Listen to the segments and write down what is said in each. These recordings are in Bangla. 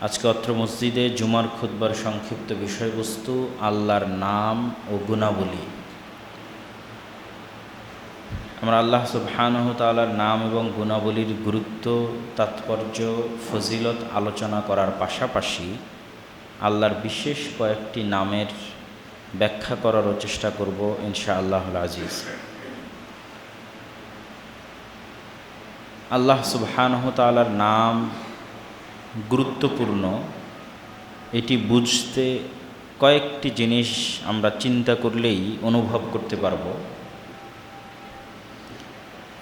আজকে অত্র মসজিদে জুমার খুতবার সংক্ষিপ্ত বিষয়বস্তু আল্লাহর নাম ও গুণাবলী। আমরা আল্লাহ সুবহানাহু তাআলার নাম এবং গুণাবলীর গুরুত্ব, তাৎপর্য, ফজিলত আলোচনা করার পাশাপাশি আল্লাহর বিশেষ কয়েকটি নামের ব্যাখ্যা করারও চেষ্টা করব ইনশাআল্লাহুল আজিজ। আল্লাহ সুবহানাহু তাআলার নাম গুরুত্বপূর্ণ, এটি বুঝতে কয়েকটি জিনিস আমরা চিন্তা করলেই অনুভব করতে পারব।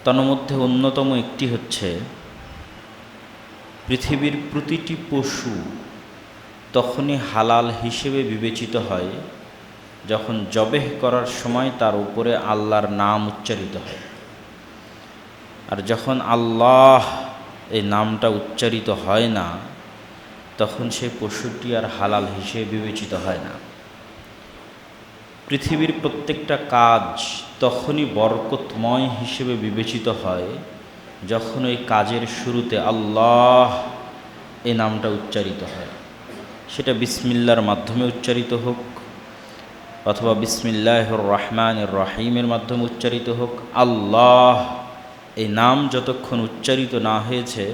তন্মধ্যে অন্যতম একটি হচ্ছে, পৃথিবীর প্রতিটি পশু তখনই হালাল হিসেবে বিবেচিত হয় যখন জবেহ করার সময় তার উপরে আল্লাহর নাম উচ্চারিত হয়। আর যখন আল্লাহ এই নামটা উচ্চারিত হয় না, তখন সেই পশুটি আর হালাল হিসেবে বিবেচিত হয় না। পৃথিবীর প্রত্যেকটা কাজ তখনই বরকতময় হিসেবে বিবেচিত হয় যখন ওই কাজের শুরুতে আল্লাহ এই নামটা উচ্চারিত হয়। সেটা বিসমিল্লাহর মাধ্যমে উচ্চারিত হোক, অথবা বিসমিল্লাহির রহমানির রহিমের মাধ্যমে উচ্চারিত হোক। আল্লাহ এই নাম যতক্ষণ উচ্চারিত না হয়েছে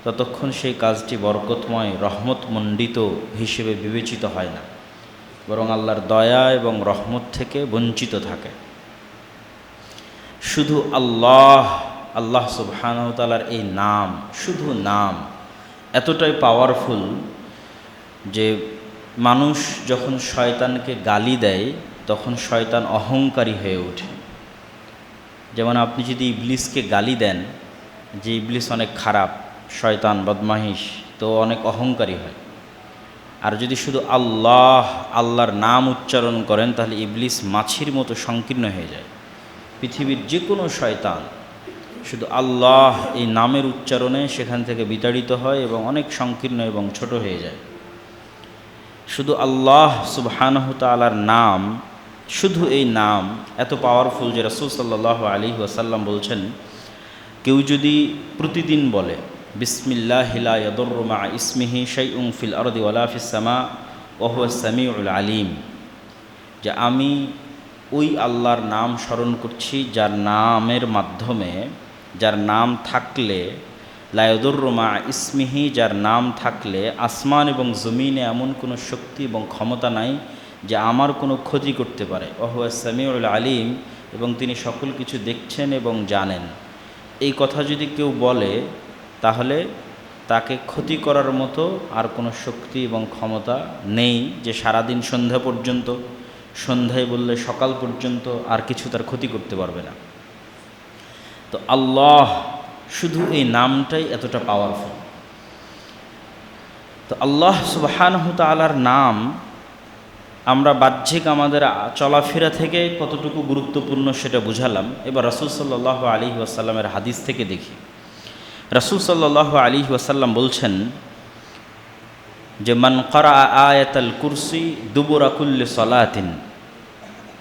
ততক্ষণ সেই কাজটি বরকতময়, রহমতমণ্ডিত হিসেবে বিবেচিত হয় না, বরং আল্লাহর দয়া এবং রহমত থেকে বঞ্চিত থাকে। শুধু আল্লাহ সুবহানাহু ওয়া তাআলার এই নাম, শুধু নাম এতটাই পাওয়ারফুল যে মানুষ যখন শয়তানকে গালি দেয় তখন শয়তান অহংকারী হয়ে ওঠে। যেমন আপনি যদি ইবলিসকে গালি দেন যে ইবলিস অনেক খারাপ, শয়তান, বদমাহিস, তো অনেক অহংকারী হয়। আর যদি শুধু আল্লাহর নাম উচ্চারণ করেন তাহলে ইবলিস মাছির মতো সংকীর্ণ হয়ে যায়। পৃথিবীর যে কোনো শয়তান শুধু আল্লাহ এই নামের উচ্চারণে সেখান থেকে বিতাড়িত হয় এবং অনেক সংকীর্ণ এবং ছোট হয়ে যায়। শুধু আল্লাহ সুবহানাহু তাআলার নাম, শুধু এই নাম এত পাওয়ারফুল যে রাসূল সাল্লাল্লাহু আলাইহি ওয়াসাল্লাম বলছেন, কেউ যদি প্রতিদিন বলে বিসমিল্লাহি লা ইয়াদুররু মা ইসমিহি শাইউন ফিল আরদি ওয়ালা ফিস সামা ওয়া হুয়াস সামিউল আলিম, যে আমি ওই আল্লাহর নাম স্মরণ করছি যার নামের মাধ্যমে, যার নাম থাকলে, লা ইয়াদুররু মা ইসমিহি, যার নাম থাকলে আসমান এবং জমিনে এমন কোনো শক্তি এবং ক্ষমতা নাই যে আমার কোনো ক্ষতি করতে পারে। ওয়া হুয়াস সামিউল আলিম, এবং তিনি সকল কিছু দেখছেন এবং জানেন। এই কথা যদি কেউ বলে তাহলে তাকে ক্ষতি করার মতো আর কোনো শক্তি এবং ক্ষমতা নেই, যে সারাদিন সন্ধ্যা পর্যন্ত, সন্ধ্যায় বললে সকাল পর্যন্ত আর কিছু তার ক্ষতি করতে পারবে না। তো আল্লাহ, শুধু এই নামটাই এতটা পাওয়ারফুল। তো আল্লাহ সুবহানাহু তাআলার নাম আমরা বাহ্যিক আমাদের চলাফেরা থেকে কতটুকু গুরুত্বপূর্ণ সেটা বুঝালাম। এবার রাসূল সাল্লাল্লাহু আলাইহি ওয়াসাল্লামের হাদিস থেকে দেখি। রাসূল সাল্লাল্লাহু আলাইহি ওয়াসাল্লাম বলছেন যে, মান ক্বারাআ আয়াতাল কুরসি দুবুরা কুল্লি সালাতিন,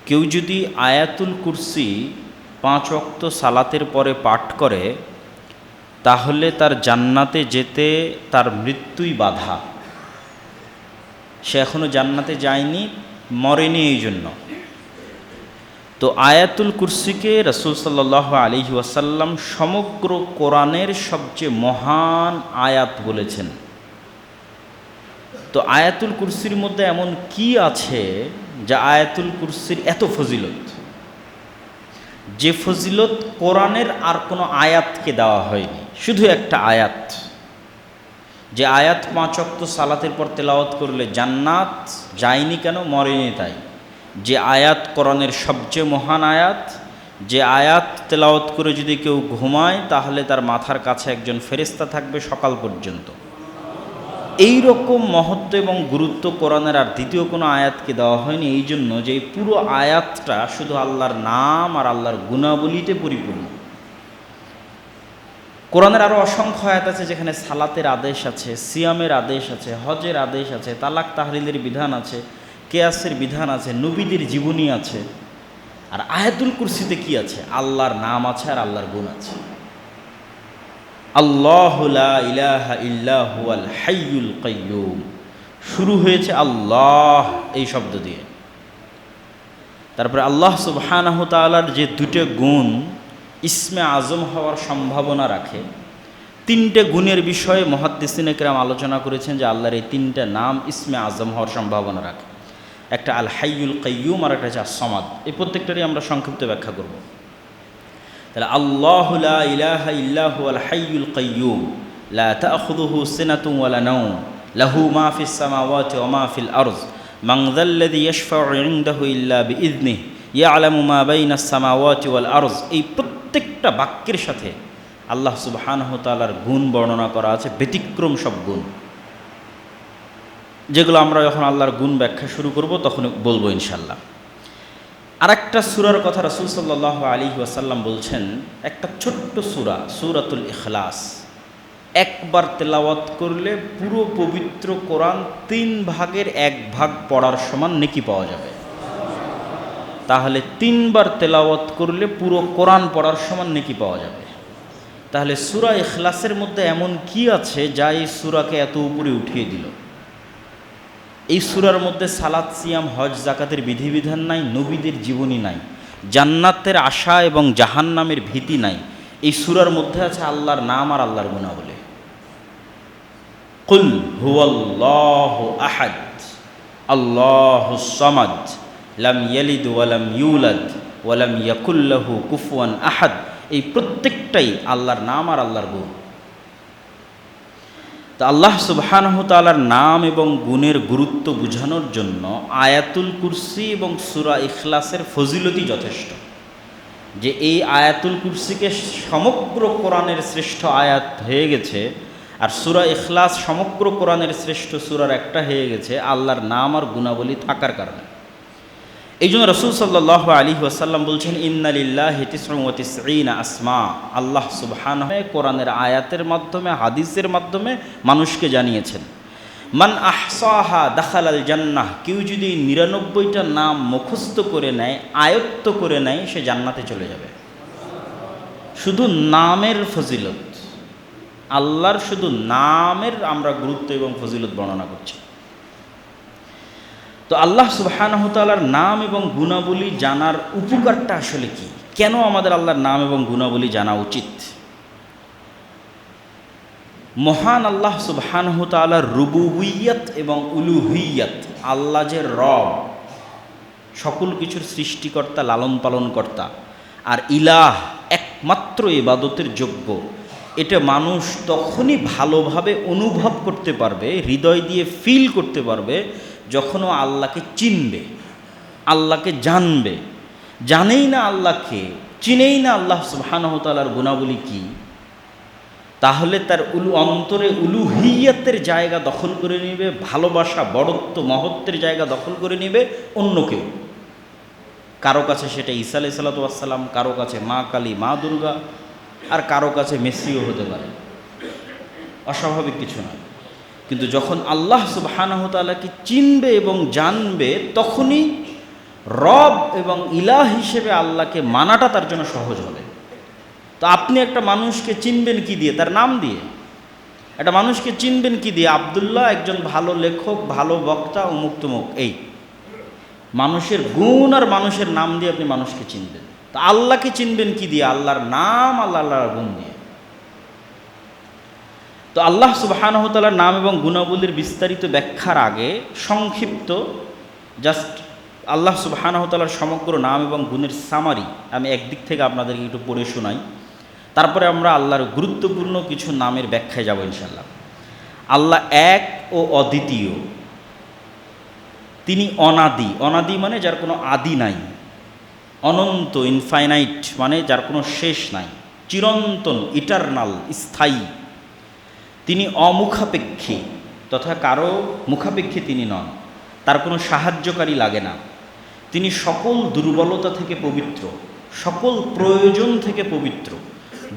কেউ যদি আয়াতুল কুরসি 5 ওয়াক্ত সালাতের পরে পাঠ করে তাহলে তার জান্নাতে যেতে তার মৃত্যুই বাধা। সে এখনও জান্নাতে যায়নি, মরেনি এই জন্য। তো আয়াতুল কুরসিকে রাসূল সাল্লাল্লাহু আলাইহি ওয়াসাল্লাম সমগ্র কোরআনের সবচেয়ে মহান আয়াত বলেছেন। তো আয়াতুল কুরসির মধ্যে এমন কি আছে যা আয়াতুল কুরসির এত ফজিলত, যে ফজিলত কোরআনের আর কোনো আয়াতকে দেওয়া হয়নি? শুধু একটা আয়াত, যে আয়াত 5 ওয়াক্ত সালাতের পর তেলাওয়াত করলে জান্নাত যায়নি কেন? মরেনি তাই। যে আয়াত কোরআনের সবচেয়ে মহান আয়াত, যে আয়াত তেলাওয়াত করে যদি কেউ ঘুমায় তাহলে তার মাথার কাছে একজন ফেরেশতা থাকবে সকাল পর্যন্ত। এই রকম মহত্ব এবং গুরুত্ব কোরআনের আর দ্বিতীয় কোনো আয়াতকে দেওয়া হয়নি। এই জন্য যে এই পুরো আয়াতটা শুধু আল্লাহর নাম আর আল্লাহর গুণাবলীতে পরিপূর্ণ। কোরআনের আরও অসংখ্য আয়াত আছে যেখানে সালাতের আদেশ আছে, সিয়ামের আদেশ আছে, হজের আদেশ আছে, তালাক তাহলিলের বিধান আছে, কেয়াসের বিধান আছে, নবীদের জীবনী আছে। আর আয়াতুল কুরসিতে কি আছে? আল্লাহর নাম আছে আর আল্লাহর গুণ আছে। আল্লাহু লা ইলাহা ইল্লা হুয়াল হাইয়ুল কাইয়্যুম। শুরু হয়েছে আল্লাহ এই শব্দ দিয়ে। তারপরে আল্লাহ সুবহানাহু তাআলার যে দুটো গুণ ইসমে আজম হওয়ার সম্ভাবনা রাখে, তিনটে গুণের বিষয়ে মুহাদ্দিসিনে কেরাম আলোচনা করেছেন যে আল্লাহর এই তিনটা নাম ইসমে আজম হওয়ার সম্ভাবনা রাখে। একটা আল হাইয়ুল কাইয়্যুম, আর একটা হচ্ছে আস-সামাদ। এই প্রত্যেকটারই আমরা সংক্ষিপ্ত ব্যাখ্যা করব। তাহলে আল্লাহু লা ইলাহা ইল্লা হুয়াল হাইয়ুল কাইয়্যুম লা তাখুযুহু সিনাতুন ওয়ালা নাওম লাহু মা ফিস সামাওয়াতি ওয়া মা ফিল আরদ মান যাল্লাযী ইয়াশফাউ ইনদাহু ইল্লা বিইযনিহি ইয়ালামু মা বাইনাস সামাওয়াতি ওয়াল আরদ। এই প্রত্যেকটা বাক্যের সাথে আল্লাহ সুবহানাহু তাআলার গুণ বর্ণনা করা আছে, ব্যতিক্রম সব গুণ, যেগুলো আমরা যখন আল্লাহর গুণ ব্যাখ্যা শুরু করব তখন বলবো ইনশাল্লাহ। আরেকটা সূরার কথা রাসূল সাল্লাল্লাহু আলাইহি ওয়াসাল্লাম বলছেন, একটা ছোট্ট সূরা, সূরাতুল ইখলাস, একবার তেলাওয়াত করলে পুরো পবিত্র কোরআন 3 ভাগের 1 ভাগ পড়ার সমান নেকি পাওয়া যাবে। তাহলে 3 বার তেলাওয়াত করলে পুরো কোরআন পড়ার সমান নেকি পাওয়া যাবে। তাহলে সূরা ইখলাসের মধ্যে এমন কি আছে যা এই সূরাকে এত উপরে উঠিয়ে দিল? এই সূরার মধ্যে সালাত, সিয়াম, হজ, জাকাতের বিধিবিধান নাই, নবীদের জীবনী নাই, জান্নাতের আশা এবং জাহান্নামের ভীতি নাই। এই সূরার মধ্যে আছে আল্লাহর নাম আর আল্লাহর গুণাবলী। কুল হুয়াল্লাহু আহাদ আল্লাহুস সামাদ লাম ইয়ালিদ ওয়া লাম ইউলাদ ওয়া লাম ইয়াকুল লাহু কুফুয়ান আহাদ। এই প্রত্যেকটাই আল্লাহর নাম আর আল্লাহর গুণ। তা আল্লাহ সুবহানাহু তাআলার নাম এবং গুণের গুরুত্ব বোঝানোর জন্য আয়াতুল কুরসি এবং সূরা ইখলাসের ফজিলতই যথেষ্ট। যে এই আয়াতুল কুরসিকে সমগ্র কোরআনের শ্রেষ্ঠ আয়াত হয়ে গেছে, আর সূরা ইখলাস সমগ্র কোরআনের শ্রেষ্ঠ সূরার একটা হয়ে গেছে আল্লাহর নাম আর গুণাবলী থাকার কারণে। এই জন্য রাসূল সাল্লাল্লাহু আলাইহি ওয়াসাল্লাম বলছেন, ইন্না লিল্লাহি 99 আসমা। আল্লাহ সুবহানাহু কোরআনের আয়াতের মাধ্যমে, হাদিসের মাধ্যমে মানুষকে জানিয়েছেন, মান আহসাহা দাখালাল জান্নাহ। কেউ যদি 99টা নাম মুখস্থ করে নেয়, আয়ত্ত করে নেয়, সে জান্নাতে চলে যাবে। শুধু নামের ফজিলত, আল্লাহর শুধু নামের আমরা গুরুত্ব এবং ফজিলত বর্ণনা করছি। তো আল্লাহ সুবহানাহু তাআলার নাম এবং গুণাবলী জানার উপকারটা আসলে কি? কেন আমাদের আল্লাহর নাম এবং গুণাবলী জানা উচিত? মহান আল্লাহ সুবহানাহু তাআলার রুবুবিয়্যাত এবং উলুহিয়্যাত, আল্লাহ যে রব, সকল কিছুর সৃষ্টিকর্তা, লালন পালনকর্তা, আর ইলাহ, একমাত্র ইবাদতের যোগ্য, এটা মানুষ তখনই ভালোভাবে অনুভব করতে পারবে, হৃদয় দিয়ে ফিল করতে পারবে, যখন ও আল্লাহকে চিনবে, আল্লাহকে জানবে। জানেই না আল্লাহকে, চিনেই না আল্লাহ সুবহানাহু তাআলার গুণাবলী কি, তাহলে তার অন্তরে উলুহিয়্যাতের জায়গা দখল করে নেবে, ভালোবাসা, বড়ত্ব, মহত্বের জায়গা দখল করে নেবে অন্য কেউ। কারো কাছে সেটা ঈসা আলাইহিস সালাতু ওয়াস সালাম, কারো কাছে মা কালী, মা দুর্গা, আর কারো কাছে মেসিও হতে পারে। অস্বাভাবিক কিছু নয়। কিন্তু যখন আল্লাহ সুবহানাহু তাআলাকে চিনবে এবং জানবে, তখনই রব এবং ইলাহ হিসেবে আল্লাহকে মানাটা তার জন্য সহজ হবে। তো আপনি একটা মানুষকে চিনবেন কি দিয়ে? তার নাম দিয়ে। একটা মানুষকে চিনবেন কি দিয়ে? আব্দুল্লাহ একজন ভালো লেখক, ভালো বক্তা, অমুক তমুক। এই মানুষের গুণ আর মানুষের নাম দিয়ে আপনি মানুষকে চিনবেন। তো আল্লাহকে চিনবেন কি দিয়ে? আল্লাহর নাম, আল্লাহর গুণ দিয়ে। তো আল্লাহ সুবহানাহু তাআলার নাম এবং গুণাবলীর বিস্তারিত ব্যাখ্যার আগে সংক্ষিপ্ত জাস্ট আল্লাহ সুবহানাহু তাআলার সমগ্র নাম এবং গুণের সামারি আমি একদিক থেকে আপনাদেরকে একটু পড়ে শোনাই। তারপরে আমরা আল্লাহর গুরুত্বপূর্ণ কিছু নামের ব্যাখ্যায় যাব ইনশাআল্লাহ। আল্লাহ এক ও অদ্বিতীয়। তিনি অনাদি। অনাদি মানে যার কোনো আদি নাই। অনন্ত, ইনফাইনাইট মানে যার কোনো শেষ নাই। চিরন্তন, ইটারনাল, স্থায়ী। তিনি অমুখাপেক্ষী, তথা কারো মুখাপেক্ষী তিনি নন। তার কোনো সাহায্যকারী লাগে না। তিনি সকল দুর্বলতা থেকে পবিত্র, সকল প্রয়োজন থেকে পবিত্র।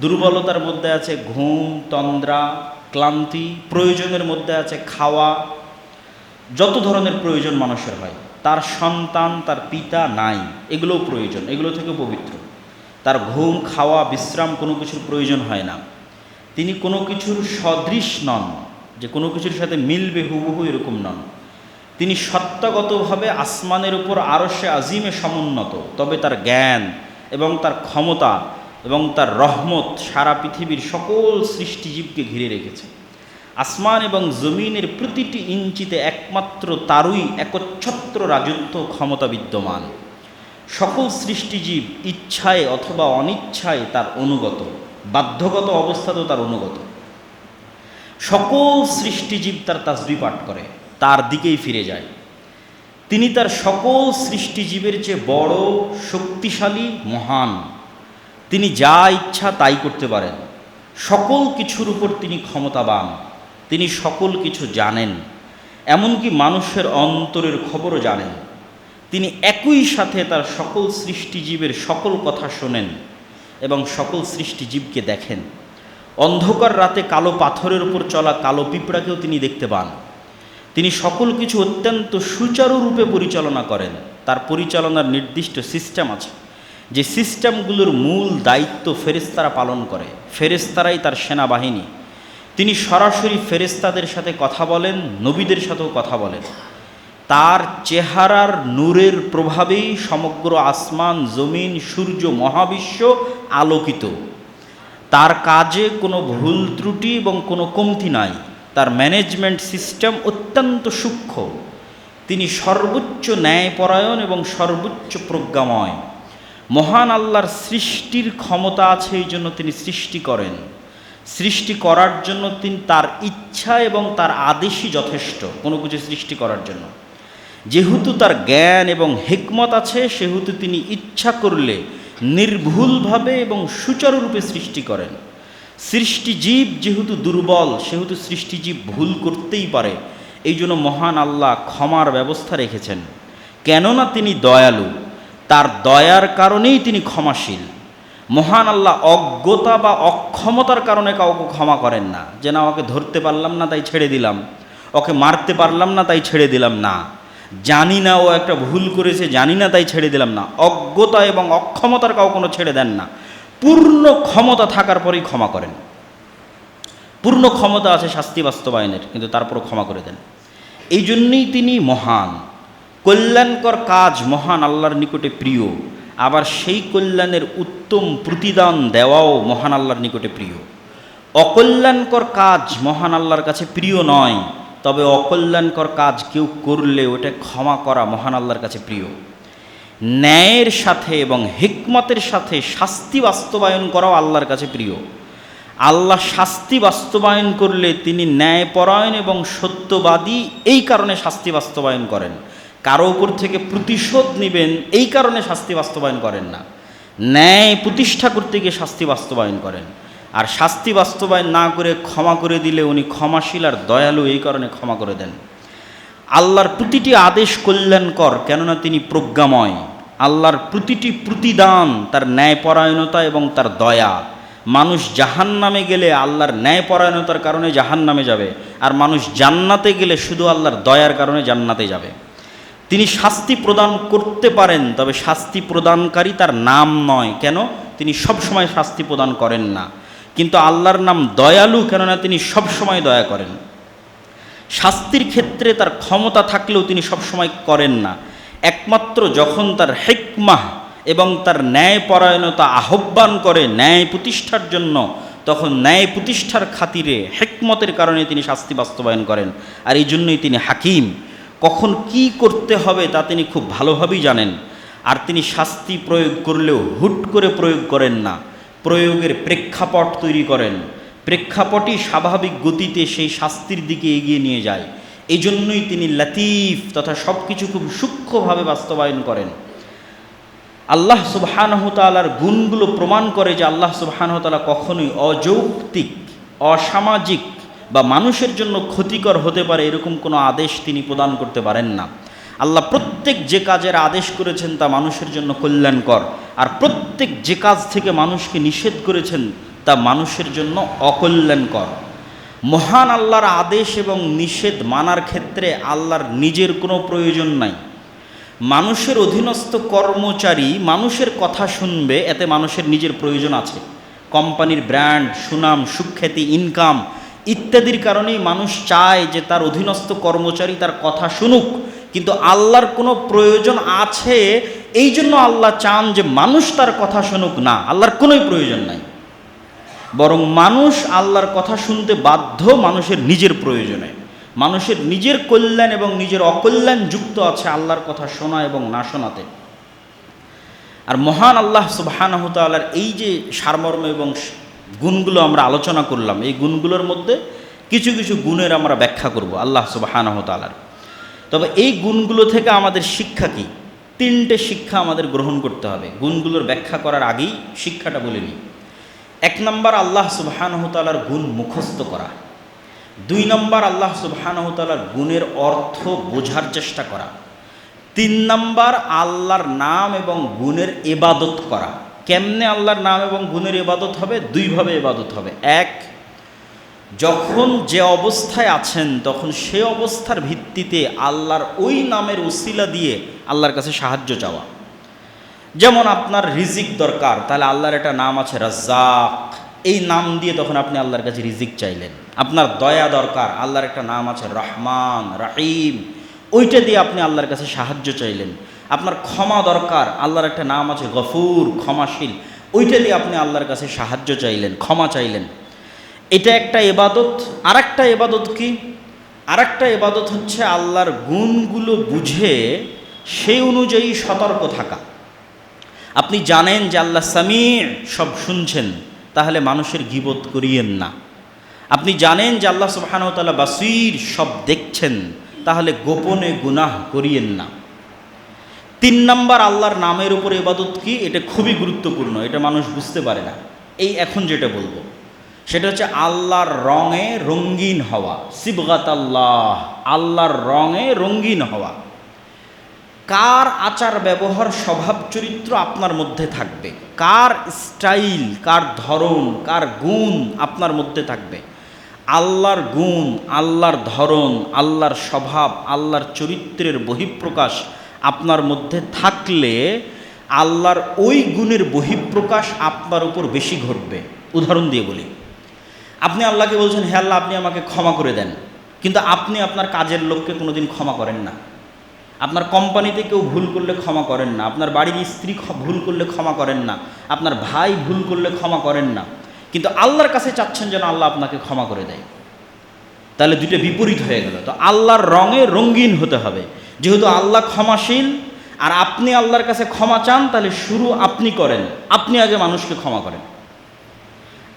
দুর্বলতার মধ্যে আছে ঘুম, তন্দ্রা, ক্লান্তি। প্রয়োজনের মধ্যে আছে খাওয়া, যত ধরনের প্রয়োজন মানুষের হয়। তার সন্তান, তার পিতা নাই, এগুলোও প্রয়োজন, এগুলো থেকে পবিত্র। তার ঘুম, খাওয়া, বিশ্রাম কোনো কিছুর প্রয়োজন হয় না। তিনি কোনো কিছুর সদৃশ নন, যে কোনো কিছুর সাথে মিলবে হুবহু এরকম নন। তিনি সত্তাগতভাবে আসমানের উপর আরশে আজিমে সমুন্নত, তবে তার জ্ঞান এবং তার ক্ষমতা এবং তার রহমত সারা পৃথিবীর সকল সৃষ্টিজীবকে ঘিরে রেখেছে। আসমান এবং জমিনের প্রতিটি ইঞ্চিতে একমাত্র তারই একচ্ছত্র রাজত্ব ক্ষমতা বিদ্যমান। সকল সৃষ্টিজীব ইচ্ছায় অথবা অনিচ্ছায় তার অনুগত, বাধ্যগত অবস্থাতেও তার অনুগত। সকল সৃষ্টিজীব তার তাসবিহ পাঠ করে, তার দিকেই ফিরে যায়। তিনি তার সকল সৃষ্টিজীবের চেয়ে বড়, শক্তিশালী, মহান। তিনি যা ইচ্ছা তাই করতে পারেন। সকল কিছুর উপর তিনি ক্ষমতাবান। তিনি সকল কিছু জানেন, এমনকি মানুষের অন্তরের খবরও জানেন। তিনি একই সাথে তার সকল সৃষ্টিজীবের সকল কথা শোনেন এবং সকল সৃষ্টিজীবকে দেখেন। অন্ধকার রাতে কালো পাথরের উপর চলা কালো পিঁপড়াকেও তিনি দেখতে পান। তিনি সকল কিছু অত্যন্ত সুচারুরূপে পরিচালনা করেন। তার পরিচালনার নির্দিষ্ট সিস্টেম আছে, যে সিস্টেমগুলোর মূল দায়িত্ব ফেরেশতারা পালন করে। ফেরেশতারাই তার সেনাবাহিনী। তিনি সরাসরি ফেরেশতাদের সাথে কথা বলেন, নবীদের সাথেও কথা বলেন। তার চেহারার নূরের প্রভাবেই সমগ্র আসমান, জমিন, সূর্য, মহাবিশ্ব আলোকিত। তার কাজে কোনো ভুল ত্রুটি এবং কোনো কমতি নাই। তার ম্যানেজমেন্ট সিস্টেম অত্যন্ত সূক্ষ্ম। তিনি সর্বোচ্চ ন্যায়পরায়ণ এবং সর্বোচ্চ প্রজ্ঞাময়। মহান আল্লাহর সৃষ্টির ক্ষমতা আছে, এই জন্য তিনি সৃষ্টি করেন। সৃষ্টি করার জন্য তিনি তার ইচ্ছা এবং তার আদেশই যথেষ্ট কোনো কিছু সৃষ্টি করার জন্য। যেহেতু তার জ্ঞান এবং হিকমত আছে, সেহেতু তিনি ইচ্ছা করলে নির্ভুলভাবে এবং সুচারুরূপে সৃষ্টি করেন। সৃষ্টিজীব যেহেতু দুর্বল, সেহেতু সৃষ্টিজীব ভুল করতেই পারে। এই জন্য মহান আল্লাহ ক্ষমার ব্যবস্থা রেখেছেন, কেননা তিনি দয়ালু। তার দয়ার কারণেই তিনি ক্ষমাশীল। মহান আল্লাহ অজ্ঞতা বা অক্ষমতার কারণে কাউকে ক্ষমা করেন না, যে না ওকে ধরতে পারলাম না তাই ছেড়ে দিলাম, ওকে মারতে পারলাম না তাই ছেড়ে দিলাম না, জানি না ও একটা ভুল করেছে জানি না তাই ছেড়ে দিলাম না। অজ্ঞতা এবং অক্ষমতার কাউ কোনো ছেড়ে দেন না। পূর্ণ ক্ষমতা থাকার পরেই ক্ষমা করেন। পূর্ণ ক্ষমতা আছে শাস্তি বাস্তবায়নের, কিন্তু তারপরও ক্ষমা করে দেন। এই জন্যই তিনি মহান। কল্যাণকর কাজ মহান আল্লাহর নিকটে প্রিয়, আবার সেই কল্যাণের উত্তম প্রতিদান দেওয়াও মহান আল্লাহর নিকটে প্রিয়। অকল্যাণকর কাজ মহান আল্লাহর কাছে প্রিয় নয়, তবে অকল্যাণকর কাজ কেউ করলে ওটা ক্ষমা করা মহান আল্লাহর কাছে প্রিয়। ন্যায়ের সাথে এবং হিকমতের সাথে শাস্তি বাস্তবায়ন করাও আল্লাহর কাছে প্রিয়। আল্লাহ শাস্তি বাস্তবায়ন করলে তিনি ন্যায়পরায়ণ এবং সত্যবাদী, এই কারণে শাস্তি বাস্তবায়ন করেন। কারো উপর থেকে প্রতিশোধ নেবেন এই কারণে শাস্তি বাস্তবায়ন করেন না। ন্যায় প্রতিষ্ঠা করতে গিয়ে শাস্তি বাস্তবায়ন করেন। আর শাস্তি বাস্তবায়ন না করে ক্ষমা করে দিলে উনি ক্ষমাশীল আর দয়ালু, এই কারণে ক্ষমা করে দেন। আল্লাহর প্রতিটি আদেশ কল্যাণকর, কেননা তিনি প্রজ্ঞাময়। আল্লাহর প্রতিটি প্রতিদান তার ন্যায়পরায়ণতা এবং তার দয়া। মানুষ জাহান্নামে গেলে আল্লাহর ন্যায়পরায়ণতার কারণে জাহান্নামে যাবে, আর মানুষ জান্নাতে গেলে শুধু আল্লাহর দয়ার কারণে জান্নাতে যাবে। তিনি শাস্তি প্রদান করতে পারেন, তবে শাস্তি প্রদানকারী তার নাম নয়। কেন? তিনি সবসময় শাস্তি প্রদান করেন না। কিন্তু আল্লাহর নাম দয়ালু, কেননা তিনি সবসময় দয়া করেন। শাস্তির ক্ষেত্রে তার ক্ষমতা থাকলেও তিনি সবসময় করেন না। একমাত্র যখন তার হিকমাহ এবং তার ন্যায়পরায়ণতা আহ্বান করে ন্যায় প্রতিষ্ঠার জন্য, তখন ন্যায় প্রতিষ্ঠার খাতিরে হিকমতের কারণে তিনি শাস্তি বাস্তবায়ন করেন। আর এই জন্যই তিনি হাকিম। কখন কি করতে হবে তা তিনি খুব ভালোভাবেই জানেন। আর তিনি শাস্তি প্রয়োগ করলেও হুট করে প্রয়োগ করেন না, প্রয়োগের প্রেক্ষাপট তৈরি করেন। প্রেক্ষাপটই স্বাভাবিক গতিতে সেই শাস্তির দিকে এগিয়ে নিয়ে যায়। এই জন্যই তিনি লতিফ তথা সব কিছু খুব সূক্ষ্মভাবে বাস্তবায়ন করেন। আল্লাহ সুবহানাহু তাআলার গুণগুলো প্রমাণ করে যে আল্লাহ সুবহানাহু তাআলা কখনোই অযৌক্তিক, অসামাজিক বা মানুষের জন্য ক্ষতিকর হতে পারে এরকম কোনো আদেশ তিনি প্রদান করতে পারেন না। আল্লাহ প্রত্যেক যে কাজের আদেশ করেছেন তা মানুষের জন্য কল্যাণকর, আর প্রত্যেক যে কাজ থেকে মানুষকে নিষেধ করেছেন তা মানুষের জন্য অকল্যাণকর। মহান আল্লাহর আদেশ এবং নিষেধ মানার ক্ষেত্রে আল্লাহর নিজের কোনো প্রয়োজন নাই। মানুষের অধীনস্থ কর্মচারী মানুষের কথা শুনবে, এতে মানুষের নিজের প্রয়োজন আছে। কোম্পানির ব্র্যান্ড, সুনাম, সুখ্যাতি, ইনকাম ইত্যাদির কারণেই মানুষ চায় যে তার অধীনস্থ কর্মচারী তার কথা শুনুক। কিন্তু আল্লাহর কোনো প্রয়োজন আছে এই জন্য আল্লাহ চান যে মানুষ তার কথা শুনুক না, আল্লাহর কোনোই প্রয়োজন নাই। বরং মানুষ আল্লাহর কথা শুনতে বাধ্য মানুষের নিজের প্রয়োজনে। মানুষের নিজের কল্যাণ এবং নিজের অকল্যাণ যুক্ত আছে আল্লাহর কথা শোনা এবং না শোনাতে। আর মহান আল্লাহ সুবহানাহু ওয়া তাআলার এই যে সারমর্ম এবং গুণগুলো আমরা আলোচনা করলাম, এই গুণগুলোর মধ্যে কিছু কিছু গুণের আমরা ব্যাখ্যা করব আল্লাহ সুবহানাহু ওয়া তাআলার। তবে এই গুণগুলো থেকে আমাদের শিক্ষা কি? 3টে শিক্ষা আমাদের গ্রহণ করতে হবে। গুণগুলোর ব্যাখ্যা করার আগেই শিক্ষাটা বলে নিই। 1 নম্বর, আল্লাহ সুবহানাহু ওয়া তাআলার গুণ মুখস্থ করা। 2 নম্বর, আল্লাহ সুবহানাহু ওয়া তাআলার গুণের অর্থ বোঝার চেষ্টা করা। 3 নম্বর, আল্লাহর নাম এবং গুণের ইবাদত করা। কেমনে আল্লাহর নাম এবং গুণের ইবাদত হবে? 2 ভাবে ইবাদত হবে। 1, যখন যে অবস্থায় আছেন তখন সে অবস্থার ভিত্তিতে আল্লাহর ওই নামের উসিলা দিয়ে আল্লাহর কাছে সাহায্য চাওয়া। যেমন আপনার রিজিক দরকার, তাহলে আল্লাহর একটা নাম আছে রাজ্জাক, এই নাম দিয়ে তখন আপনি আল্লাহর কাছে রিজিক চাইলেন। আপনার দয়া দরকার, আল্লাহর একটা নাম আছে রহমান রাহিম, ওইটা দিয়ে আপনি আল্লাহর কাছে সাহায্য চাইলেন। আপনার ক্ষমা দরকার, আল্লাহর একটা নাম আছে গফুর, ক্ষমাশীল, ওইটা দিয়ে আপনি আল্লাহর কাছে সাহায্য চাইলেন, ক্ষমা চাইলেন। এটা একটা ইবাদত। আরেকটা ইবাদত কি? আরেকটা ইবাদত হচ্ছে আল্লাহর গুণগুলো বুঝে সেই অনুযায়ী সতর্ক থাকা। আপনি জানেন যে আল্লাহ সামি, সব শুনছেন, তাহলে মানুষের গীবত করিয়েন না। আপনি জানেন যে আল্লাহ সুবহানাহু ওয়া তাআলা বাসীর, সব দেখছেন, তাহলে গোপনে গুনাহ করিয়েন না। 3 নম্বর, আল্লাহর নামের উপর ইবাদত কি? এটা খুবই গুরুত্বপূর্ণ, এটা মানুষ বুঝতে পারে না। এই এখন যেটা বলবো সেটা হচ্ছে আল্লাহর রঙে রঙিন হওয়া, সিবগাতাল্লাহ, আল্লাহর রঙে রঙিন হওয়া। কার আচার ব্যবহার স্বভাব চরিত্র আপনার মধ্যে থাকবে, কার স্টাইল, কার ধরন, কার গুণ আপনার মধ্যে থাকবে। আল্লাহর গুণ, আল্লাহর ধরন, আল্লাহর স্বভাব, আল্লাহর চরিত্রের বহিঃপ্রকাশ আপনার মধ্যে থাকলে আল্লাহর ওই গুণের বহিঃপ্রকাশ আপনার উপর বেশি ঘটবে। উদাহরণ দিয়ে বলি, আপনি আল্লাহকে বলছেন, হে আল্লাহ আপনি আমাকে ক্ষমা করে দেন, কিন্তু আপনি আপনার কাজের লোককে কোনোদিন ক্ষমা করেন না। আপনার কোম্পানিতে কেউ ভুল করলে ক্ষমা করেন না, আপনার বাড়ির স্ত্রী ভুল করলে ক্ষমা করেন না, আপনার ভাই ভুল করলে ক্ষমা করেন না, কিন্তু আল্লাহর কাছে চাচ্ছেন যেন আল্লাহ আপনাকে ক্ষমা করে দেয়। তাহলে দুটো বিপরীত হয়ে গেল। তো আল্লাহর রঙে রঙিন হতে হবে। যেহেতু আল্লাহ ক্ষমাশীল আর আপনি আল্লাহর কাছে ক্ষমা চান, তাহলে শুরু আপনি করেন। আপনি আগে মানুষকে ক্ষমা করেন।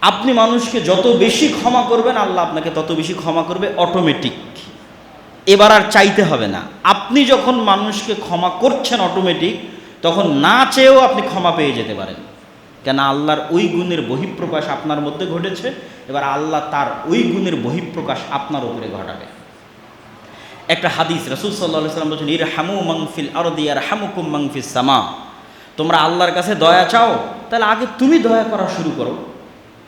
আপনি মানুষকে যত বেশি ক্ষমা করবেন আল্লাহ আপনাকে তত বেশি ক্ষমা করবে, অটোমেটিক। এবার আর চাইতে হবে না। আপনি যখন মানুষকে ক্ষমা করছেন অটোমেটিক, তখন না চেয়েও আপনি ক্ষমা পেয়ে যেতে পারেন। কেন? আল্লাহর ওই গুণের বহিঃপ্রকাশ আপনার মধ্যে ঘটেছে, এবার আল্লাহ তার ওই গুণের বহিঃপ্রকাশ আপনার উপরে ঘটাবে। একটা হাদিস, রাসূল সাল্লাল্লাহু আলাইহি ওয়াসাল্লাম বলেছেন, ইরহামু মান ফিল আরদি ইয়ারহামুকুম মান ফিস সামা। তোমরা আল্লাহর কাছে দয়া চাও, তাহলে আগে তুমি দয়া করা শুরু করো।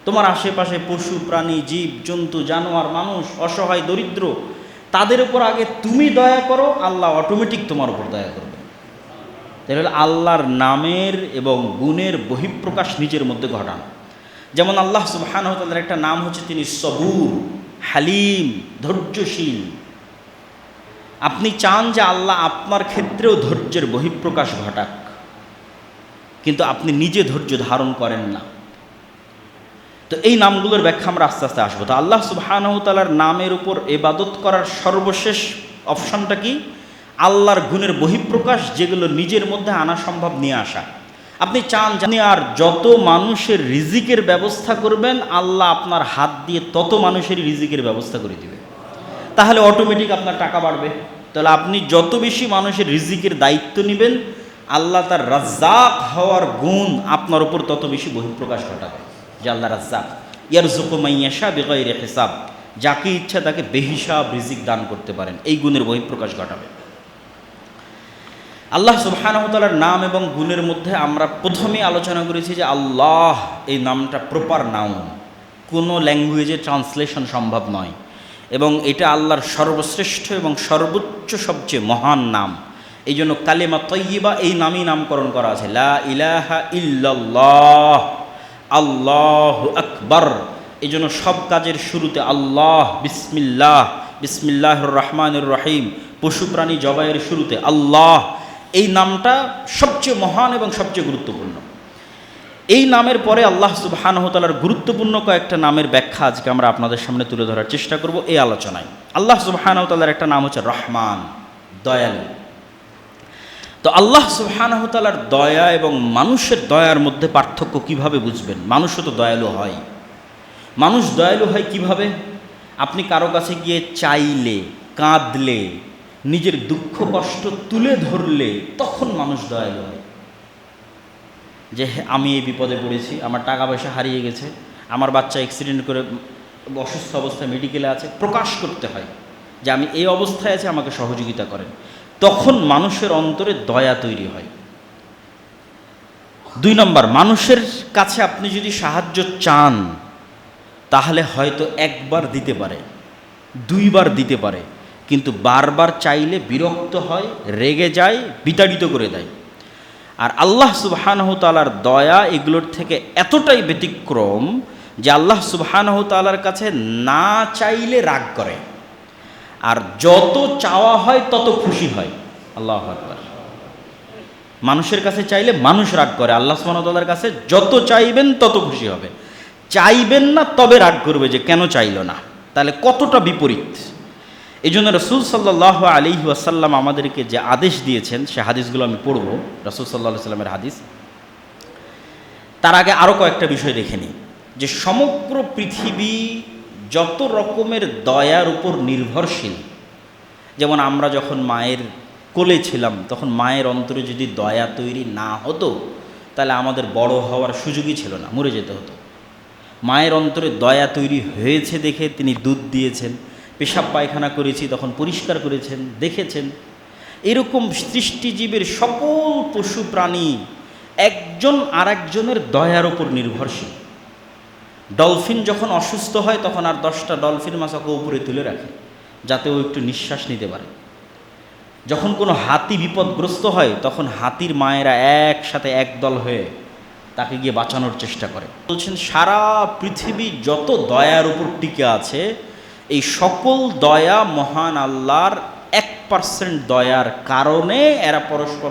তোমার আশেপাশে পশু প্রাণী, জীব জন্তু, জানোয়ার, মানুষ, অসহায়, দরিদ্র, তাদের উপর আগে তুমি দয়া করো, আল্লাহ অটোমেটিক তোমার উপর দয়া করবে। তাহলে আল্লাহর নামের এবং গুণের বহিঃপ্রকাশ নিজের মধ্যে ঘটান। যেমন আল্লাহ সুবহানাহু ওয়া তাআলার একটা নাম হচ্ছে তিনি সবুর, হালিম, ধৈর্যশীল। আপনি চান যে আল্লাহ আপনার ক্ষেত্রেও ধৈর্যের বহিঃপ্রকাশ ঘটাক, কিন্তু আপনি নিজে ধৈর্য ধারণ করেন না। তো এই নামগুলোর ব্যাখ্যা আমরা আস্তে আস্তে আসবো। তো আল্লাহ সুবহানাহু ওয়া তাআলার নামের উপর ইবাদত করার সর্বশেষ অপশনটা কি? আল্লাহর গুণের বহিঃপ্রকাশ, যেগুলো নিজের মধ্যে আনা সম্ভব নিয়ে আসা। আপনি চান জানি আর যত মানুষের রিজিকের ব্যবস্থা করবেন, আল্লাহ আপনার হাত দিয়ে তত মানুষের রিজিকের ব্যবস্থা করে দিবে, তাহলে অটোমেটিক আপনার টাকা বাড়বে। তাহলে আপনি যত বেশি মানুষের রিজিকের দায়িত্ব নেবেন, আল্লাহ তার রাজ্জাক হওয়ার গুণ আপনার উপর তত বেশি বহিঃপ্রকাশ ঘটাবে। যে আল্লাহ রাজ্জাক, ইয়ারযুকু মান ইয়াশা বিগাইরি হিসাব, যাকে ইচ্ছা তাকে বেহিসাব রিজিক দান করতে পারেন, এই গুণের বহিঃপ্রকাশ ঘটাবে। আল্লাহ সুবহানাহু ওয়া তাআলার নাম এবং গুণের মধ্যে আমরা প্রথমেই আলোচনা করেছি যে আল্লাহ এই নামটা প্রপার নাউন, কোনো ল্যাঙ্গুয়েজে ট্রান্সলেশন সম্ভব নয়, এবং এটা আল্লাহর সর্বশ্রেষ্ঠ এবং সর্বোচ্চ সবচেয়ে মহান নাম। এই জন্য কালেমা তয়্যিবা এই নামই নামকরণ করা আছে, লা ইলাহা ইল্লাল্লাহ, আল্লাহু আকবার। এই জন্য সব কাজের শুরুতে আল্লাহ, বিসমিল্লাহ, বিসমিল্লাহির রহমানির রহিম, পশু প্রাণী জবাইয়ের শুরুতে আল্লাহ, এই নামটা সবচেয়ে মহান এবং সবচেয়ে গুরুত্বপূর্ণ। এই নামের পরে আল্লাহ সুবহানাহু ওয়া তাআলার গুরুত্বপূর্ণ কয়েকটা নামের ব্যাখ্যা আজকে আমরা আপনাদের সামনে তুলে ধরার চেষ্টা করব এই আলোচনায়। আল্লাহ সুবহানাহু ওয়া তাআলার একটা নাম হচ্ছে রহমান, দয়ালু। তো আল্লাহ সুবহানাহু ওয়া তাআলার দয়া এবং মানুষের দয়ার মধ্যে পার্থক্য কিভাবে বুঝবেন? মানুষও তো দয়ালু হয়। মানুষ দয়ালু হয় কিভাবে? আপনি কারো কাছে গিয়ে চাইলে, কাঁদলে, নিজের দুঃখ কষ্ট তুলে ধরলে তখন মানুষ দয়ালু হয়। যে আমি এই বিপদে পড়েছি, আমার টাকা পয়সা হারিয়ে গেছে, আমার বাচ্চা অ্যাক্সিডেন্ট করে অসুস্থ অবস্থায় মেডিকেলে আছে, প্রকাশ করতে হয় যে আমি এই অবস্থায় আছি, আমাকে সহযোগিতা করেন। তখন মানুষের অন্তরে দয়া তৈরি হয়। 2 নম্বর, মানুষের কাছে আপনি যদি সাহায্য চান তাহলে হয়তো একবার দিতে পারে, 2 বার দিতে পারে, কিন্তু বারবার চাইলে বিরক্ত হয়, রেগে যায়, বিতাড়িত করে দেয়। আর আল্লাহ সুবহানাহু তাআলার দয়া এগুলোর থেকে এতটাই ব্যতিক্রম যে আল্লাহ সুবহানাহু তাআলার কাছে না চাইলে রাগ করে, আর যত চাওয়া হয় তত খুশি হয়। আল্লাহু আকবার। মানুষের কাছে চাইলে মানুষ রাগ করে, আল্লাহ সুবহানাহু তাআলার কাছে যত চাইবেন তত খুশি হবে। চাইবেন না তবে রাগ করবে যে কেন চাইল না। তাহলে কতটা বিপরীত। এই জন্য রাসূল সাল্লাল্লাহু আলাইহি ওয়াসাল্লাম আমাদেরকে যে আদেশ দিয়েছেন, সে হাদিসগুলো আমি পড়ব, রাসূল সাল্লাল্লাহু আলাইহি ওয়াসাল্লামের হাদিস। তার আগে আরও কয়েকটা বিষয় দেখে নিই। যে সমগ্র পৃথিবী যত রকমের দয়ার উপর নির্ভরশীল, যেমন আমরা যখন মায়ের কোলে ছিলাম তখন মায়ের অন্তরে যদি দয়া তৈরি না হতো তাহলে আমাদের বড় হওয়ার সুযোগই ছিল না, মরে যেতে হতো। মায়ের অন্তরে দয়া তৈরি হয়েছে দেখে তিনি দুধ দিয়েছেন, পেশাব পায়খানা করেছি তখন পরিষ্কার করেছেন, দেখেছেন। এরকম সৃষ্টিজীবের সকল পশু প্রাণী একজন আরেকজনের দয়ার উপর নির্ভরশীল। ডলফিন যখন অসুস্থ হয় তখন আর 10টা ডলফিন মাছকে উপরে তুলে রাখে যাতে ও একটু নিঃশ্বাস নিতে পারে। যখন কোনো হাতি বিপদগ্রস্ত হয় তখন হাতির মায়েরা একসাথে একদল হয়ে তাকে গিয়ে বাঁচানোর চেষ্টা করে। বলছেন সারা পৃথিবী যত দয়ার উপর টিকে আছে, এই সকল দয়া মহান আল্লাহর 1% দয়ার কারণে এরা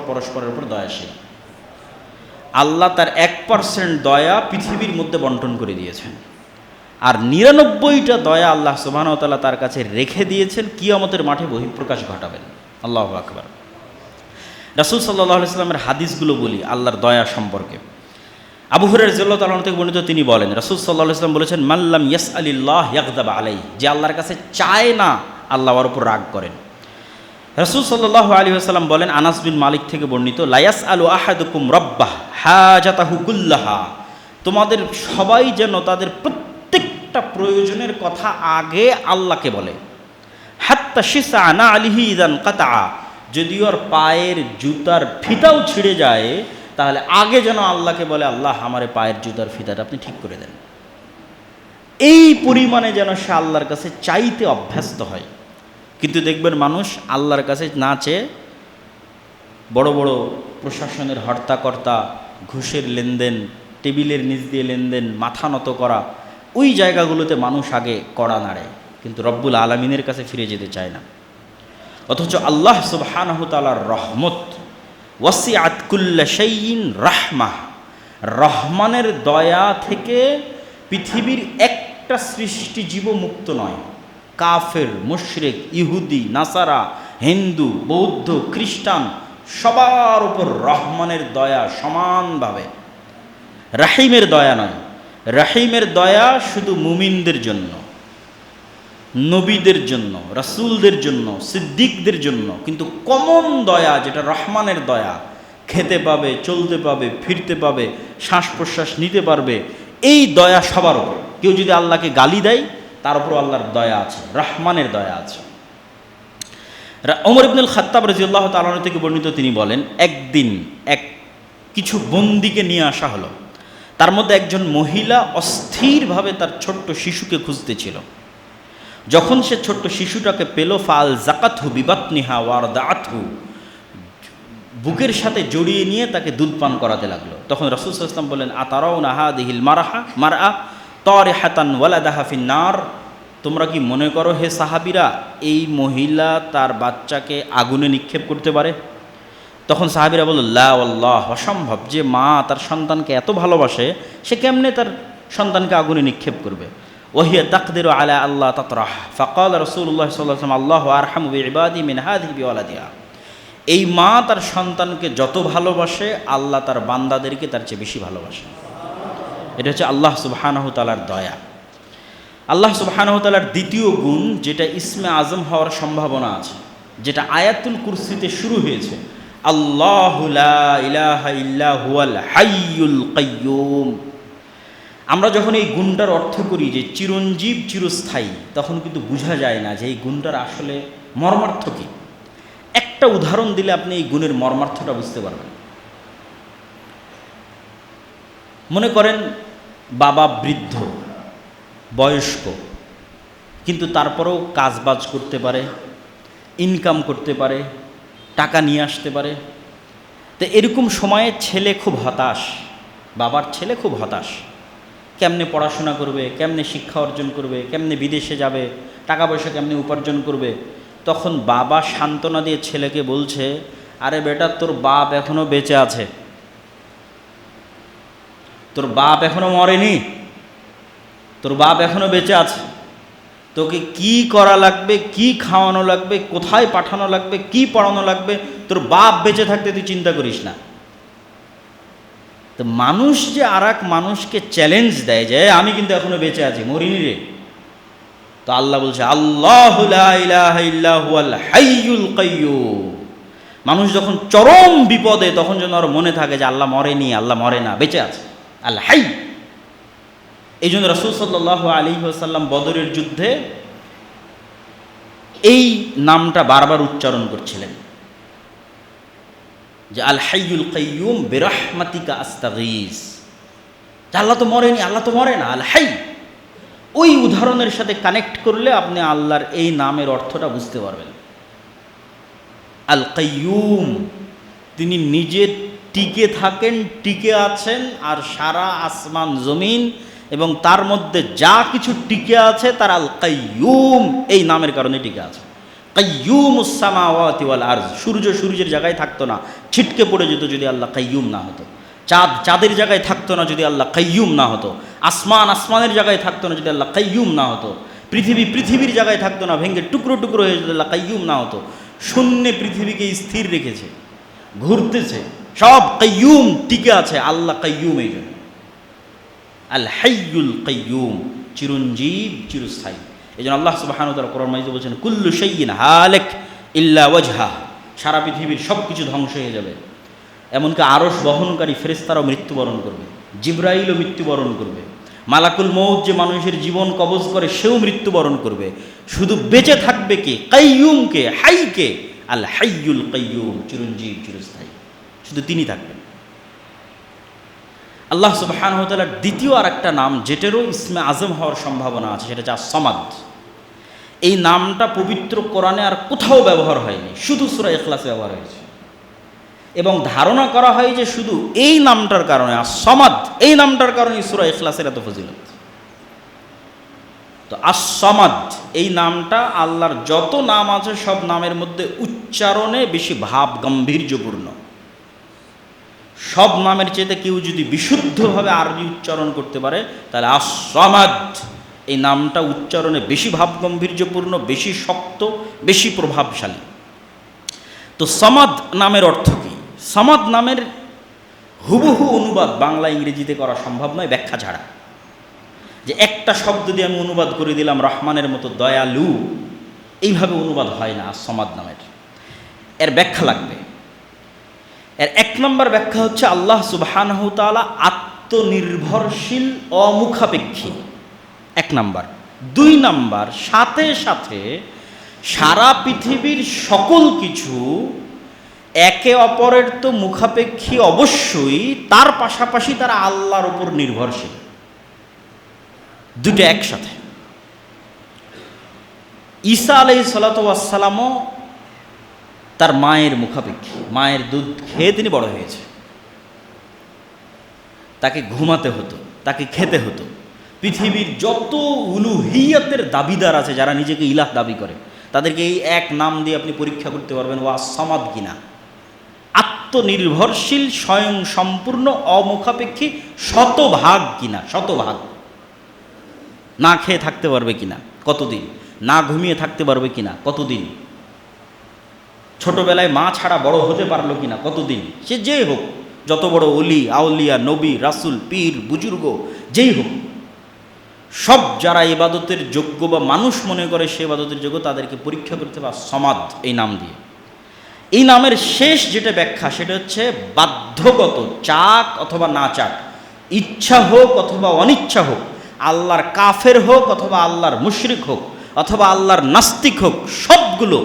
পরস্পরের উপর দয়াশীল। আল্লাহ তার 1% দয়া পৃথিবীর মধ্যে বন্টন করে দিয়েছেন, আর 99টা দয়া আল্লাহ সুবহানাহু ওয়া তাআলা তার কাছে রেখে দিয়েছেন, কিয়ামতের মাঠে বহিঃপ্রকাশ ঘটাবেন। আল্লাহু আকবার। রাসূল সাল্লাল্লাহু আলাইহি ওয়াসাল্লামের হাদিসগুলো বলি আল্লাহর দয়া সম্পর্কে। আবু হুরায়রা রাদিয়াল্লাহু তাআলা থেকে বর্ণিত, তিনি বলেন রাসূল সাল্লাল্লাহু আলাইহি ওয়াসাল্লাম বলেছেন, মাল্লাম ইয়াসআলিল্লাহ ইয়াগদাব আলাইহি, যে আল্লাহর কাছে চায় না আল্লাহ ওর উপর রাগ করেন। রাসূল সাল্লাল্লাহু আলাইহি ওয়াসাল্লাম বলেন, আনাস বিন মালিক থেকে বর্ণিত, লা ইয়াসআলু আহাদুকুম রাব্বাহ হাজাতাহু কুল্লাহা, তোমাদের সবাই যেন তাদের প্রত্যেকটা প্রয়োজনের কথা আগে আল্লাহকে বলে। হাত্তা শিসা না আলিহি ইদান কাতা, যদি ওর পায়ের জুতার ফিতাও ছিঁড়ে যায় তাহলে আগে যেন আল্লাহকে বলে, আল্লাহ আমার পায়ের জুতার ফিতাটা আপনি ঠিক করে দেন। এই পরিমাণে যেন সে আল্লাহর কাছে চাইতে অভ্যস্ত হয়। কিন্তু দেখবেন মানুষ আল্লাহর কাছে না চেয়ে বড় বড় প্রশাসনের হর্তাকর্তা, ঘুষের লেনদেন, টেবিলের নিচ দিয়ে লেনদেন, মাথা নত করা, ওই জায়গাগুলোতে মানুষ আগে কড়া নাড়ে, কিন্তু রব্বুল আলামিনের কাছে ফিরে যেতে চায় না। অথচ আল্লাহ সুবহানাহু তাআলার রহমত ওয়াসিআত কুল্লা শাইইন রাহমাহ, রহমানের দয়া থেকে পৃথিবীর একটা সৃষ্টিজীব মুক্ত নয়। কাফের, মুশরিক, ইহুদি, নাসারা, হিন্দু, বৌদ্ধ, খ্রিস্টান, সবার উপর রহমানের দয়া সমানভাবে। রাহিমের দয়া নয়, রাহিমের দয়া শুধু মুমিনদের জন্য, নবীদের জন্য, রাসূলদের জন্য, সিদ্দিকদের জন্য। কিন্তু কমন দয়া যেটা রহমানের দয়া, খেতে পাবে, চলতে পাবে, ফিরতে পাবে, শ্বাস প্রশ্বাস নিতে পারবে, এই দয়া সবার উপর। কেউ যদি আল্লাহকে গালি দেয় তার উপর আল্লাহর দয়া আছে, রহমানের দয়া আছে। ওমর ইবনুল খাত্তাব রাদিয়াল্লাহু তাআলা থেকে বর্ণিত, তিনি বলেন, একদিন কিছু বন্দীকে নিয়ে আসা হলো। তার মধ্যে একজন মহিলা অস্থিরভাবে তার ছোট্ট শিশুকে খুঁজতেছিল। যখন সে ছোট্ট শিশুটাকে পেল, ফাল জাকাতহু বিবাতনিহা ওয়ারদাআতহু, বুকের সাথে জড়িয়ে নিয়ে তাকে দুধ পান করাতে লাগলো। তখন রাসূল সাল্লাল্লাহু আলাইহি ওয়াসাল্লাম বললেন, আতারাউনা হাদিহিল মারআ তারিহাতান ওয়ালাদাহা ফিন্নার, তোমরা কি মনে করো হে সাহাবীরা, এই মহিলা তার বাচ্চাকে আগুনে নিক্ষেপ করতে পারে? তখন সাহাবীরা বলল, লা ওয়াল্লাহ, অসম্ভব, যে মা তার সন্তানকে এত ভালোবাসে সে কেমনে তার সন্তানকে আগুনে নিক্ষেপ করবে। ওয়াহিয়া তাকদিরু আলা আল্লাহ তাতরাহ ফাকাল রাসূলুল্লাহ সাল্লাল্লাহু আলাইহি ওয়াসাল্লাম, আল্লাহু আরহামু বিইবাদি মিন হাযিহি বিওয়ালাদিহা। এই মা তার সন্তানকে যত ভালোবাসে আল্লাহ তার বান্দাদেরকে তার চেয়ে বেশি ভালোবাসে। এটা হচ্ছে আল্লাহ সুবহানাহু তাআলার দয়া। আল্লাহ সুবহানাহু তাআলার দ্বিতীয় গুণ, যেটা ইসমে আজম হওয়ার সম্ভাবনা আছে, যেটা আয়াতুল কুরসিতে শুরু হয়েছে, আল্লাহু লা ইলাহা ইল্লা হুয়াল হাইয়ুল কাইয়্যুম। আমরা যখন এই গুণটার অর্থ করি যে চিরঞ্জীব চিরস্থায়ী, তখন কিন্তু বোঝা যায় না যে এই গুণটার আসলে মর্মার্থ কী। একটা উদাহরণ দিলে আপনি এই গুণের মর্মার্থটা বুঝতে পারবেন। মনে করেন বাবা বৃদ্ধ বয়স্ক, কিন্তু তারপরেও কাজবাজ করতে পারে, ইনকাম করতে পারে, টাকা নিয়ে আসতে পারে। তো এরকম সময়ে ছেলে খুব হতাশ, বাবার ছেলে খুব হতাশ, কেমনে পড়াশোনা করবে, কেমনে শিক্ষা অর্জন করবে, কেমনে বিদেশে যাবে, টাকা পয়সা কেমনে উপার্জন করবে। তখন বাবা সান্ত্বনা দিয়ে ছেলেকে বলছে, আরে বেটা, তোর বাপ এখনো বেঁচে আছে, তোর বাপ এখনো মরেনি, তোর বাপ এখনো বেঁচে আছে, তোকে কি করা লাগবে, কি খাওয়ানো লাগবে, কোথায় পাঠানো লাগবে, কি পড়ানো লাগবে, তোর বাপ বেঁচে থাকতে তুই চিন্তা করিস না। তো মানুষ যে আর এক মানুষকে চ্যালেঞ্জ দেয় যে আমি কিন্তু এখনো বেঁচে আছি, মরিনি রে, তো আল্লাহ বলছে আল্লাহু লা ইলাহা ইল্লা হুয়াল হাইয়ুল কাইয়্যুম। মানুষ যখন চরম বিপদে, তখন যেন আর মনে থাকে যে আল্লাহ মরেনি, আল্লাহ মরে না, বেঁচে আছে, আল্লাহ হাই। এই জন্য রাসূল সাল্লাল্লাহু আলাইহি ওয়াসাল্লাম বদরের যুদ্ধে এই নামটা বারবার উচ্চারণ করছিলেন যে আল হাইয়ুল কাইয়্যুম বিরহমাতিকা আস্তাগীস। আল্লাহ তো মরেনি, আল্লাহ তো মরে না, আল হাই। ওই উদাহরণের সাথে কানেক্ট করলে আপনি আল্লাহর এই নামের অর্থটা বুঝতে পারবেন। আল কাইয়্যুম, তিনি নিজে টিকে থাকেন, টিকে আছেন, আর সারা আসমান জমিন এবং তার মধ্যে যা কিছু টিকে আছে তার আল কাইয়্যুম এই নামের কারণে টিকে আছে। কাইয়্যুমুস সামাওয়াতি ওয়াল আরজ, সূর্য সূর্যের জায়গায় থাকতো না, ছিটকে পড়ে যেত যদি আল্লাহ কাইয়্যুম না হতো। চাঁদ চাঁদের জায়গায় থাকতো না যদি আল্লাহ কাইয়্যুম না হতো। আসমান আসমানের জায়গায় থাকতো না যদি আল্লাহ কাইয়্যুম না হতো। পৃথিবী পৃথিবীর জায়গায় থাকতো না, ভেঙে টুকরো টুকরো হয়ে যদি আল্লাহ কাইয়্যুম না হতো। শূন্যে পৃথিবীকে স্থির রেখেছে, ঘুরতেছে, সব কাইয়্যুম টিকে আছে, আল্লাহ কাইয়্যুম। এই জন্য আল হাইয়ুল কাইয়্যুম, চিরঞ্জীব চিরস্থায়ী। এই জন্য আল্লাহ সুবহানাহু ওয়া তাআলা কোরআন মাজিদে বলছেন কুল্লু শাইইন হালিক ইল্লা ওয়াজহা, সারা পৃথিবীর সব কিছু ধ্বংস হয়ে যাবে, এমনকি আরশ বহনকারী ফেরেশতারাও মৃত্যুবরণ করবে, জিবরাইলও মৃত্যুবরণ করবে, মালাকুল মউত যে মানুষের জীবন কবজ করে সেও মৃত্যুবরণ করবে। শুধু বেঁচে থাকবে কে? কাইয়্যুমকে, হাইকে, আল হাইয়ুল কাইয়্যুম, চিরঞ্জীব চিরস্থায়ী, শুধু তিনি থাকবেন। আল্লাহ সুবহানাহু ওয়া তাআলার দ্বিতীয় আর একটা নাম, যেটারও ইসমে আজম হওয়ার সম্ভাবনা আছে, সেটা হচ্ছে আস-সামাদ। এই নামটা পবিত্র কোরআনে আর কোথাও ব্যবহার হয়নি, শুধু সূরা ইখলাসে ব্যবহার হয়েছে। এবং ধারণা করা হয় যে শুধু এই নামটার কারণে, আস-সামাদ এই নামটার কারণে সূরা ইখলাসের এত ফজিলত। তো আস-সামাদ এই নামটা আল্লাহর যত নাম আছে সব নামের মধ্যে উচ্চারণে বেশি ভাব গাম্ভীর্যপূর্ণ। সব নামের চেয়ে কেউ যদি বিশুদ্ধভাবে আরবি উচ্চারণ করতে পারে, তাহলে আস-সামাদ এই নামটা উচ্চারণে বেশি ভাব গাম্ভীর্যপূর্ণ, বেশি শক্ত, বেশি প্রভাবশালী। তো সামাদ নামের অর্থ কী? সামাদ নামের হুবহু অনুবাদ বাংলা ইংরেজিতে করা সম্ভব নয় ব্যাখ্যা ছাড়া। যে একটা শব্দ দিয়ে আমি অনুবাদ করে দিলাম রহমানের মতো দয়ালু, এইভাবে অনুবাদ হয় না আস-সামাদ নামের। এর ব্যাখ্যা লাগবে। এর এক নম্বর ব্যাখ্যা হচ্ছে আল্লাহ সুবহানাহু ওয়া তাআলা আত্মনির্ভরশীল, অমুখাপেক্ষী, এক নাম্বার। দুই নাম্বার, সাথে সাথে সারা পৃথিবীর সকল কিছু একে অপরের তো মুখাপেক্ষী অবশ্যই, তার পাশাপাশি তারা আল্লাহর উপর নির্ভরশীল। দুটো একসাথে। ঈসা আলাইহিস সালাতু ওয়াস সালামও তার মায়ের মুখাপেক্ষী, মায়ের দুধ খেয়ে তিনি বড় হয়েছে। তাকে ঘুমাতে হতো, তাকে খেতে হতো। পৃথিবীর যত উলুহিয়াতের দাবিদার আছে, যারা নিজেকে ইলাহ দাবি করে, তাদেরকে এই এক নাম দিয়ে আপনি পরীক্ষা করতে পারবেন ওয়া সামাদ কিনা। আত্মনির্ভরশীল, স্বয়ং সম্পূর্ণ, অমুখাপেক্ষী, শতভাগ কিনা, শতভাগ। না খেয়ে থাকতে পারবে কিনা, কতদিন? না ঘুমিয়ে থাকতে পারবে কিনা, কতদিন? ছোটবেলায় মা ছাড়া বড় হতে পারলো কিনা, কতদিন? সে যেই হোক, যত বড় অলি আউলিয়া, নবী রাসুল, পীর বুজুর্গ যেই হোক, সব যারা ইবাদতের যোগ্য বা মানুষ মনে করে সে ইবাদতের যোগ্য, তাদেরকে পরীক্ষা করতে বা সমাদ এই নাম দিয়ে। এই নামের শেষ যেটা ব্যাখ্যা, সেটা হচ্ছে বাধ্যগত, চাক অথবা না চাক, ইচ্ছা হোক অথবা অনিচ্ছা হোক, আল্লাহর কাফের হোক অথবা আল্লাহর মুশরিক হোক অথবা আল্লাহর নাস্তিক হোক, সবগুলো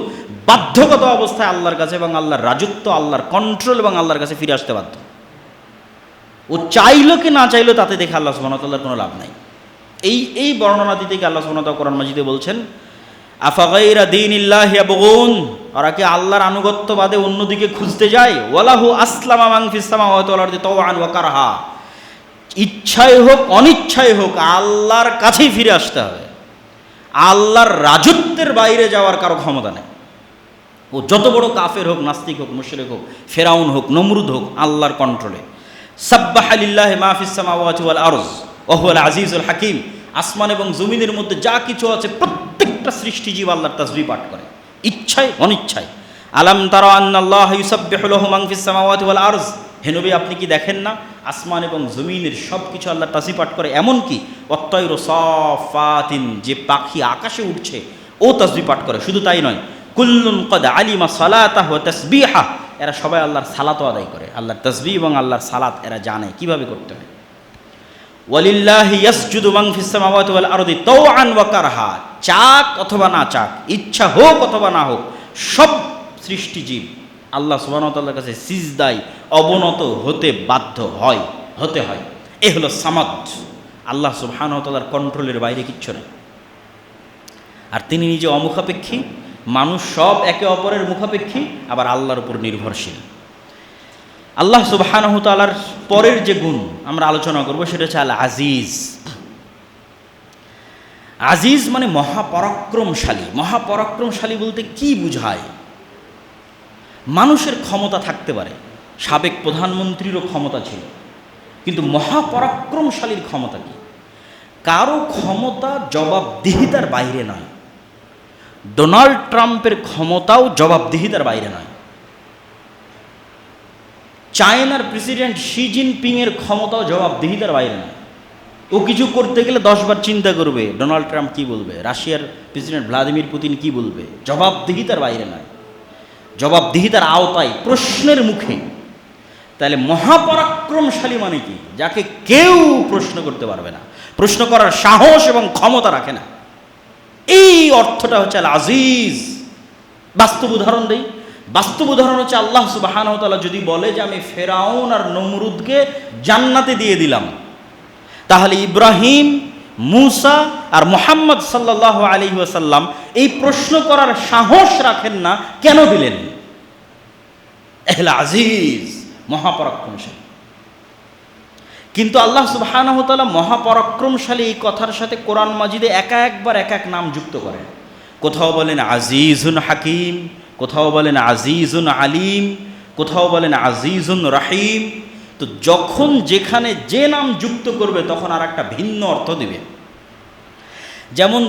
বাধ্যগত অবস্থায় আল্লাহর কাছে এবং আল্লাহর রাজত্ব, আল্লাহর কন্ট্রোল এবং আল্লাহর কাছে ফিরে আসতে বাধ্য। ও চাইলো কি না চাইলো তাতে দেখে আল্লাহ সুবহানাহু ওয়া তাআলার কোনো লাভ নাই। এই বর্ণনা দিতে গিয়ে আল্লাহ সুবহানাহু ওয়া তাআলা কোরআন মাজিদে বলছেন, আফাগাইরা দীনিল্লাহি ইয়াবগুন, ওরা কি আল্লাহর আনুগত্য বাদে অন্যদিকে খুঁজতে যায়? ওয়ালাহু আসলামা মান ফিস সামাওয়াতি ওয়াল আরদি তাওআন ওয়া কারহা, ইচ্ছায় হোক অনিচ্ছায় হোক আল্লাহর কাছেই ফিরে আসতে হবে। আল্লাহর রাজত্বের বাইরে যাওয়ার কারো ক্ষমতা নেই। ও যত বড় কাফের হোক, নাস্তিক হোক, মুশরিক হোক, ফেরাউন হোক, নমরুদ হোক, আল্লাহর কন্ট্রোলে। সাব্বাহা লিল্লাহি মা ফিস সামাওয়াতি ওয়াল আরজ ওয়া হুয়াল আজিজুল হাকিম, আসমান এবং জমিনের মধ্যে যা কিছু আছে প্রত্যেকটা সৃষ্টিজীব আল্লাহর তাসবিহ পাঠ করে, ইচ্ছায় অনিচ্ছায়। আলাম তারা আন্নাল্লাহা ইউসাব্বিহু লাহু মান ফিস সামাওয়াতি ওয়াল আরজ, হে নবী আপনি কি দেখেন না আসমান এবং জমিনের সব কিছু আল্লাহর তাসবিহ পাঠ করে? এমনকি ওয়াত-তায়রু সাফাতিন, যে পাখি আকাশে উঠছে ও তাসবিহ পাঠ করে। শুধু তাই নয়, কুল্লুন কদ আলিমা সালাতাহু ওয়া তাসবিহা, এরা সবাই আল্লাহর সালাতও আদায় করে। আল্লাহর তাসবিহ এবং আল্লাহর সালাত এরা জানে কিভাবে করতে হয়। ওয়ালিল্লাহি ইয়াসজুদু মান ফিস সামাওয়াতি ওয়াল আরদি তাওআন ওয়া কারহা, চাক অথবা না চাক, ইচ্ছা হোক অথবা না হোক, সব সৃষ্টিজীব আল্লাহ সুবহানাহু ওয়া তাআলার কাছে সিজদায় অবনত হতে বাধ্য হয়, হতে হয়। এ হলো সামাদ। আল্লাহ সুবহানাহু ওয়া তাআলার কন্ট্রোলের বাইরে কিচ্ছু নেই। আর তিনি নিজে অমুখাপেক্ষী, মানুষ সব একে অপরের মুখাপেক্ষী, আবার আল্লাহর উপর নির্ভরশীল। আল্লাহ সুবহানাহু ওয়া তাআলার পরের যে গুণ আমরা আলোচনা করব সেটা হচ্ছে আল আজিজ। আজিজ মানে মহাপরাক্রমশালী। মহাপরাক্রমশালী বলতে কি বুঝায়? মানুষের ক্ষমতা থাকতে পারে, সাবেক প্রধানমন্ত্রীরও ক্ষমতা ছিল, কিন্তু মহাপরাক্রমশালীর ক্ষমতা কি? কারো ক্ষমতা জবাবদিহিতার বাইরে নয়। ডোনাল্ড ট্রাম্পের ক্ষমতাও জবাবদিহিতার বাইরে নয়। চায়নার প্রেসিডেন্ট শি জিনপিংয়ের ক্ষমতাও জবাবদিহিতার বাইরে নয়। ও কিছু করতে গেলে 10 বার চিন্তা করবে ডোনাল্ড ট্রাম্প কি বলবে, রাশিয়ার প্রেসিডেন্ট ভ্লাদিমির পুতিন কি বলবে। জবাবদিহিতার বাইরে নয়, জবাবদিহিতার আওতায়, প্রশ্নের মুখে। তাহলে মহাপরাক্রমশালী মানে কি? যাকে কেউ প্রশ্ন করতে পারবে না, প্রশ্ন করার সাহস এবং ক্ষমতা রাখে না। এই অর্থটা হচ্ছে আল আজিজ। বাস্তব উদাহরণ দেই। বাস্তব উদাহরণ হচ্ছে আল্লাহ সুবহানাহু ওয়া তাআলা যদি বলে যে আমি ফেরাউন আর নমরুদকে জান্নাতে দিয়ে দিলাম, তাহলে ইব্রাহিম, মুসা আর মুহাম্মদ সাল্লাল্লাহু আলাইহি ওয়াসাল্লাম এই প্রশ্ন করার সাহস রাখেন না, কেন দিলেন? আল আজিজ, মহাপরাক্রমশালী। কিন্তু আল্লাহ সুবহানাহু ওয়া তাআলা মহাপরাক্রমশালী এই কথার সাথে কোরআন মাজিদে একবার এক এক নাম যুক্ত করেন। কোথাও বলেন আজিজুন হাকিম, কোথাও বলেন আজিজুন আলিম, কোথাও বলেন আজিজুন রাহিম। তো যখন যেখানে যে নাম যুক্ত করবে তখন আর একটা ভিন্ন অর্থ দিবে। যেমন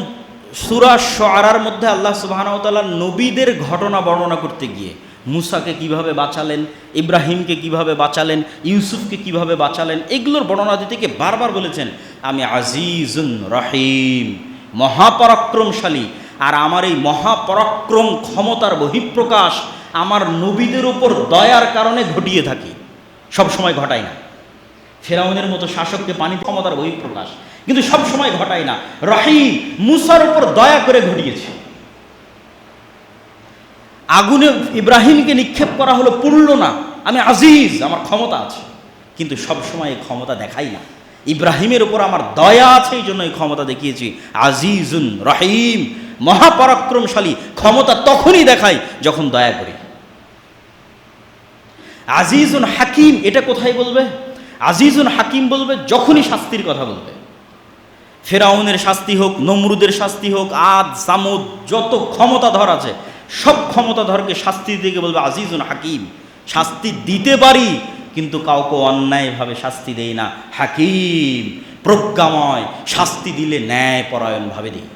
সূরা শুআরার মধ্যে আল্লাহ সুবহানাহু ওয়া তাআলা নবীদের ঘটনা বর্ণনা করতে গিয়ে মুসাকে কিভাবে বাঁচালেন, ইব্রাহিমকে কিভাবে বাঁচালেন, ইউসুফকে কিভাবে বাঁচালেন, এগুলোর বর্ণনা দিতে গিয়ে বারবার বলেছেন আমি আজিজুন রহিম, মহাপরাক্রমশালী। আর আমার এই মহাপরাক্রম ক্ষমতার বহিঃপ্রকাশ আমার নবীদের উপর দয়ার কারণে ঘটিয়ে থাকি, সবসময় ঘটাই না। ফেরাউনের মতো শাসককে পানি ক্ষমতার বহিঃপ্রকাশ, কিন্তু সবসময় ঘটাই না। রহিম, মুসার উপর দয়া করে ঘটিয়েছে। আগুনে ইব্রাহিমকে নিক্ষেপ করা হলো, পুড়ল না, আমি আজিজ, আমার ক্ষমতা আছে, কিন্তু সবসময় এই ক্ষমতা দেখাই না। ইব্রাহিমের উপর আমার দয়া আছে, এই জন্য এই ক্ষমতা দেখিয়েছি। আজিজুন রহিম, মহাপরাক্রমশালী। ক্ষমতা তখনই দেখাই যখন দয়া করি। আজিজুন হাকিম এটা কোথায় বলবে? আজিজুন হাকিম বলবে যখনই শাস্তির কথা বলবে। ফেরাউনের শাস্তি হোক, নমরুদের শাস্তি হোক, আদ সামুদ যত ক্ষমতাধর আছে সব ক্ষমতাধরকে শাস্তি দিতে বলবে আজিজুন হাকিম। শাস্তি দিতে পারি কিন্তু কাউকে অন্যায়ভাবে শাস্তি দেই না। হাকিম প্রজ্ঞাময়, শাস্তি দিলে ন্যায়পরায়ণভাবে দিই।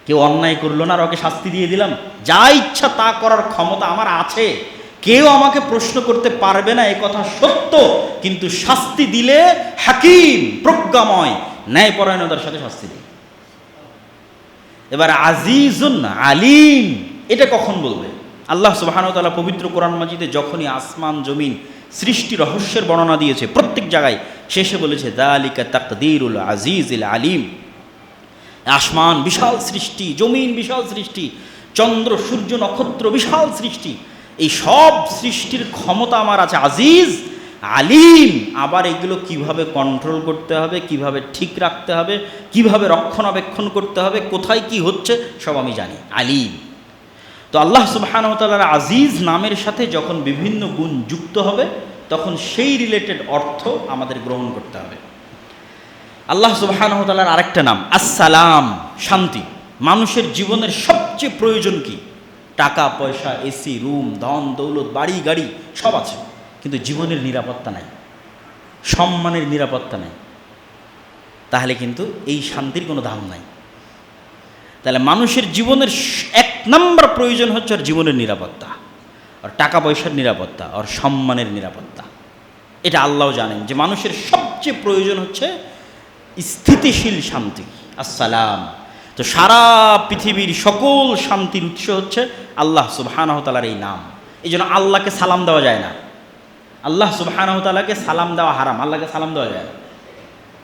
কেউ অন্যায় করলো না আর ওকে শাস্তি দিয়ে দিলাম, যা ইচ্ছা তা করার ক্ষমতা আমার আছে, কেউ আমাকে প্রশ্ন করতে পারবে না, এ কথা সত্য। কিন্তু শাস্তি দিলে হাকিম প্রজ্ঞাময় ন্যায়পরায়ণতার সাথে শাস্তি দিই। এবার আজিজুন আলিম এটা কখন বলবে? আল্লাহ সুবহানাহু ওয়া তাআলা পবিত্র কোরআন মাজিদে যখনই আসমান জমিন সৃষ্টি রহস্যের বর্ণনা দিয়েছে প্রত্যেক জায়গায় শেষে বলেছে যালিকা তাকদীরুল আজিজিল আলিম। আসমান বিশাল সৃষ্টি, জমিন বিশাল সৃষ্টি, চন্দ্র সূর্য নক্ষত্র বিশাল সৃষ্টি, এই সব সৃষ্টির ক্ষমতা আমার আছে, আজিজ আলিম। আবার এগুলো কিভাবে কন্ট্রোল করতে হবে, কিভাবে ঠিক রাখতে হবে, কিভাবে রক্ষণাবেক্ষণ করতে হবে, কোথায় কি হচ্ছে সব আমি জানি, আলিম। তো আল্লাহ সুবহানাহু ওয়া তাআলার আজিজ নামের সাথে যখন বিভিন্ন গুণ যুক্ত হবে তখন সেই রিলেটেড অর্থ আমাদের গ্রহণ করতে হবে। আল্লাহ সুবহানাহু ওয়া তাআলার আরেকটা নাম আসসালাম, শান্তি। মানুষের জীবনের সবচেয়ে প্রয়োজন কি? টাকা পয়সা, এসি রুম, ধন দৌলত, বাড়ি গাড়ি সব আছে, কিন্তু জীবনের নিরাপত্তা নাই, সম্মানের নিরাপত্তা নাই, তাহলে কিন্তু এই শান্তির কোনো দাম নাই। তাহলে মানুষের জীবনের এক নম্বর প্রয়োজন হচ্ছে ওর জীবনের নিরাপত্তা, আর টাকা পয়সার নিরাপত্তা, আর সম্মানের নিরাপত্তা। এটা আল্লাহ জানেন যে মানুষের সবচেয়ে প্রয়োজন হচ্ছে স্থিতিশীল শান্তি, আসসালাম। তো সারা পৃথিবীর সকল শান্তির উৎস হচ্ছে আল্লাহ সুবহানাহু ওয়া তাআলার এই নাম। এই জন্য আল্লাহকে সালাম দেওয়া যায় না, আল্লাহ সুবহানাহু ওয়া তাআলাকে সালাম দেওয়া হারাম, আল্লাহকে সালাম দেওয়া যায় না,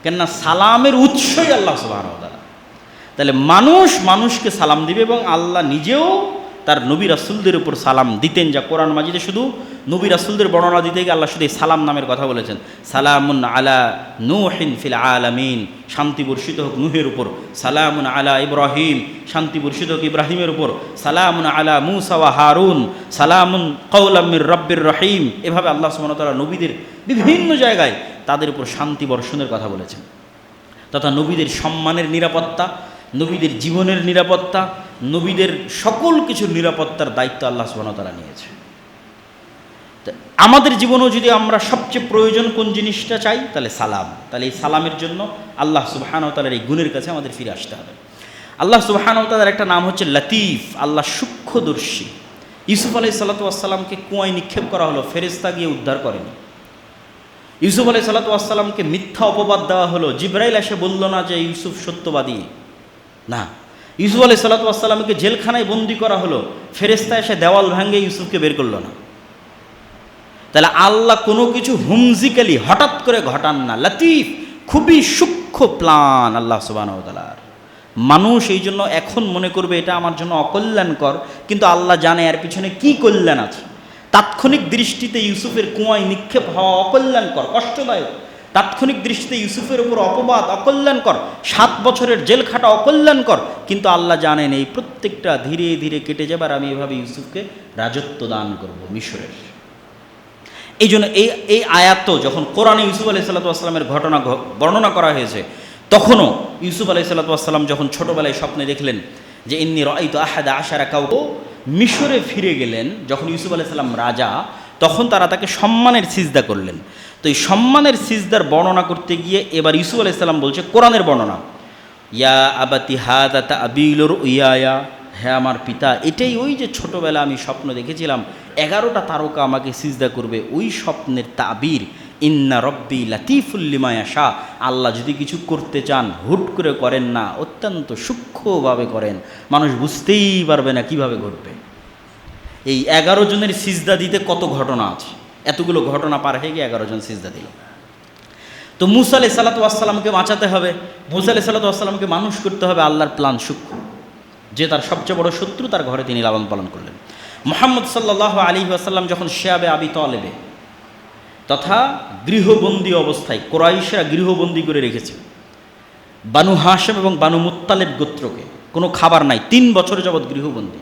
কেননা সালামের উৎসই আল্লাহ সুবহানাহু ওয়া তাআলা। তাহলে মানুষ মানুষকে সালাম দিবে, এবং আল্লাহ নিজেও তার নবী রাসূলদের উপর সালাম দিতেন, যা কোরআন মাজিদে শুধু নবী রাসূলদের বর্ণনা দিতে গিয়ে আল্লাহ শুধু এই সালাম নামের কথা বলেছেন। সালামুন আলা নূহিন ফিল আলামিন, শান্তি বর্ষিত হোক নূহের উপর। সালামুন আলা ইব্রাহিম, শান্তি বর্ষিত হোক ইব্রাহিমের উপর। সালামুন আলা মূসা ওয়া হারুন, সালামুন কওলাম মির রাব্বির রহিম। এভাবে আল্লাহ সুবহানাহু ওয়া তাআলা নবীদের বিভিন্ন জায়গায় তাদের উপর শান্তি বর্ষণের কথা বলেছেন। তথা নবীদের সম্মানের নিরাপত্তা, নবীদের জীবনের নিরাপত্তা, নবীদের সকল কিছুর নিরাপত্তার দায়িত্ব আল্লাহ সুবহানাহু ওয়া তাআলা নিয়েছে। আমাদের জীবনেও যদি আমরা সবচেয়ে প্রয়োজন কোন জিনিসটা চাই, তাহলে সালাম। তাহলে এই সালামের জন্য আল্লাহ সুবহানাহু ওয়া তাআলার এই গুণের কাছে আমাদের ফিরে আসতে হবে। আল্লাহ সুবহানাহু ওয়া তাআলার একটা নাম হচ্ছে লতিফ, আল্লাহ সূক্ষ্মদর্শী। ইউসুফ আলাইহিস সালাতু ওয়াস সালামকে কুয়ায় নিক্ষেপ করা হলো, ফেরেশতা গিয়ে উদ্ধার করেনি। ইউসুফ আলাইহিস সালাতু ওয়াস সালামকে মিথ্যা অপবাদ দেওয়া হলো, জিবরাইল এসে বলল না যে ইউসুফ সত্যবাদী, না। ইউসুফ আলাইহিস সালাতু ওয়াস সালামকে জেলখানায় বন্দি করা হলো, ফেরেশতা এসে দেওয়াল ভাঙে ইউসুফকে বের করলো না। তাহলে আল্লাহ কোনো কিছু হুমজিক্যালি হঠাৎ করে ঘটান না, লতিফ, খুবই সূক্ষ্ম প্ল্যান আল্লাহ সুবহানাহু ওয়া তাআলার। মানুষ এই জন্য এখন মনে করবে এটা আমার জন্য অকল্যাণকর, কিন্তু আল্লাহ জানে এর পিছনে কি কল্যাণ আছে। তাৎক্ষণিক দৃষ্টিতে ইউসুফের কুয়ায় নিক্ষেপ হওয়া অকল্যাণকর, কষ্টদায়ক। তাৎক্ষণিক দৃষ্টিতে ইউসুফের উপর অপবাদ অকল্যাণকর, 7 বছরের জেল খাটা অকল্যাণকর, কিন্তু আল্লাহ জানেন এই প্রত্যেকটা ধীরে ধীরে কেটে যাবার, আমি এভাবে ইউসুফকে রাজত্ব দান করব মিশরের। এই জন্য এই আয়াত যখন কোরআনে ইউসুফ আলাইহিস সালাতু ওয়াস সালামের ঘটনা বর্ণনা করা হয়েছে, তখনও ইউসুফ আলাইহিস সালাতু ওয়াস সালাম যখন ছোটোবেলায় স্বপ্নে দেখলেন যে ইন্নী রাআইতু আহাদা আশারা কাওকাবা, মিশরে ফিরে গেলেন। যখন ইউসুফ আলাইহিস সালাম রাজা, তখন তারা তাকে সম্মানের সিজদা করলেন। তো এই সম্মানের সিজদার বর্ণনা করতে গিয়ে এবার ইউসুফ আলাইহিস সালাম বলছে কোরআনের বর্ণনা, ইয়া আবাতি হাদা তা'বিলুর রুইয়া, হ্যাঁ আমার পিতা, এটাই ওই যে ছোটোবেলা আমি স্বপ্ন দেখেছিলাম 11টা তারকা আমাকে সিজদা করবে, ওই স্বপ্নের তাবির। ইন্না রব্বি লাতিফুল লিমা ইয়াশা, আল্লাহ যদি কিছু করতে চান হুট করে করেন না, অত্যন্ত সূক্ষ্মভাবে করেন, মানুষ বুঝতেই পারবে না কিভাবে ঘটবে। এই 11 জনের সিজদা দিতে কত ঘটনা আছে, এতগুলো ঘটনা পার হয়ে গিয়ে 11 জন সিজদা দিল। তো মুসা আলাইহিস সালাতু ওয়াস সালামকে বাঁচাতে হবে, মুসা আলাইহিস সালাতু ওয়াস সালামকে মানুষ করতে হবে, আল্লাহর প্ল্যান সূক্ষ্ম। যে তার সবচেয়ে বড় শত্রু, তার ঘরে তিনি লালন পালন করলেন। মুহাম্মদ সাল্লাল্লাহু আলাইহি ওয়াসাল্লাম যখন শিয়াবে আবি তালেবে তথা গৃহবন্দী অবস্থায়, কুরাইশরা গৃহবন্দী করে রেখেছে বানু হাশেম এবং বানু মুত্তালিব গোত্রকে, কোনো খাবার নাই, 3 বছর যাবৎ গৃহবন্দী।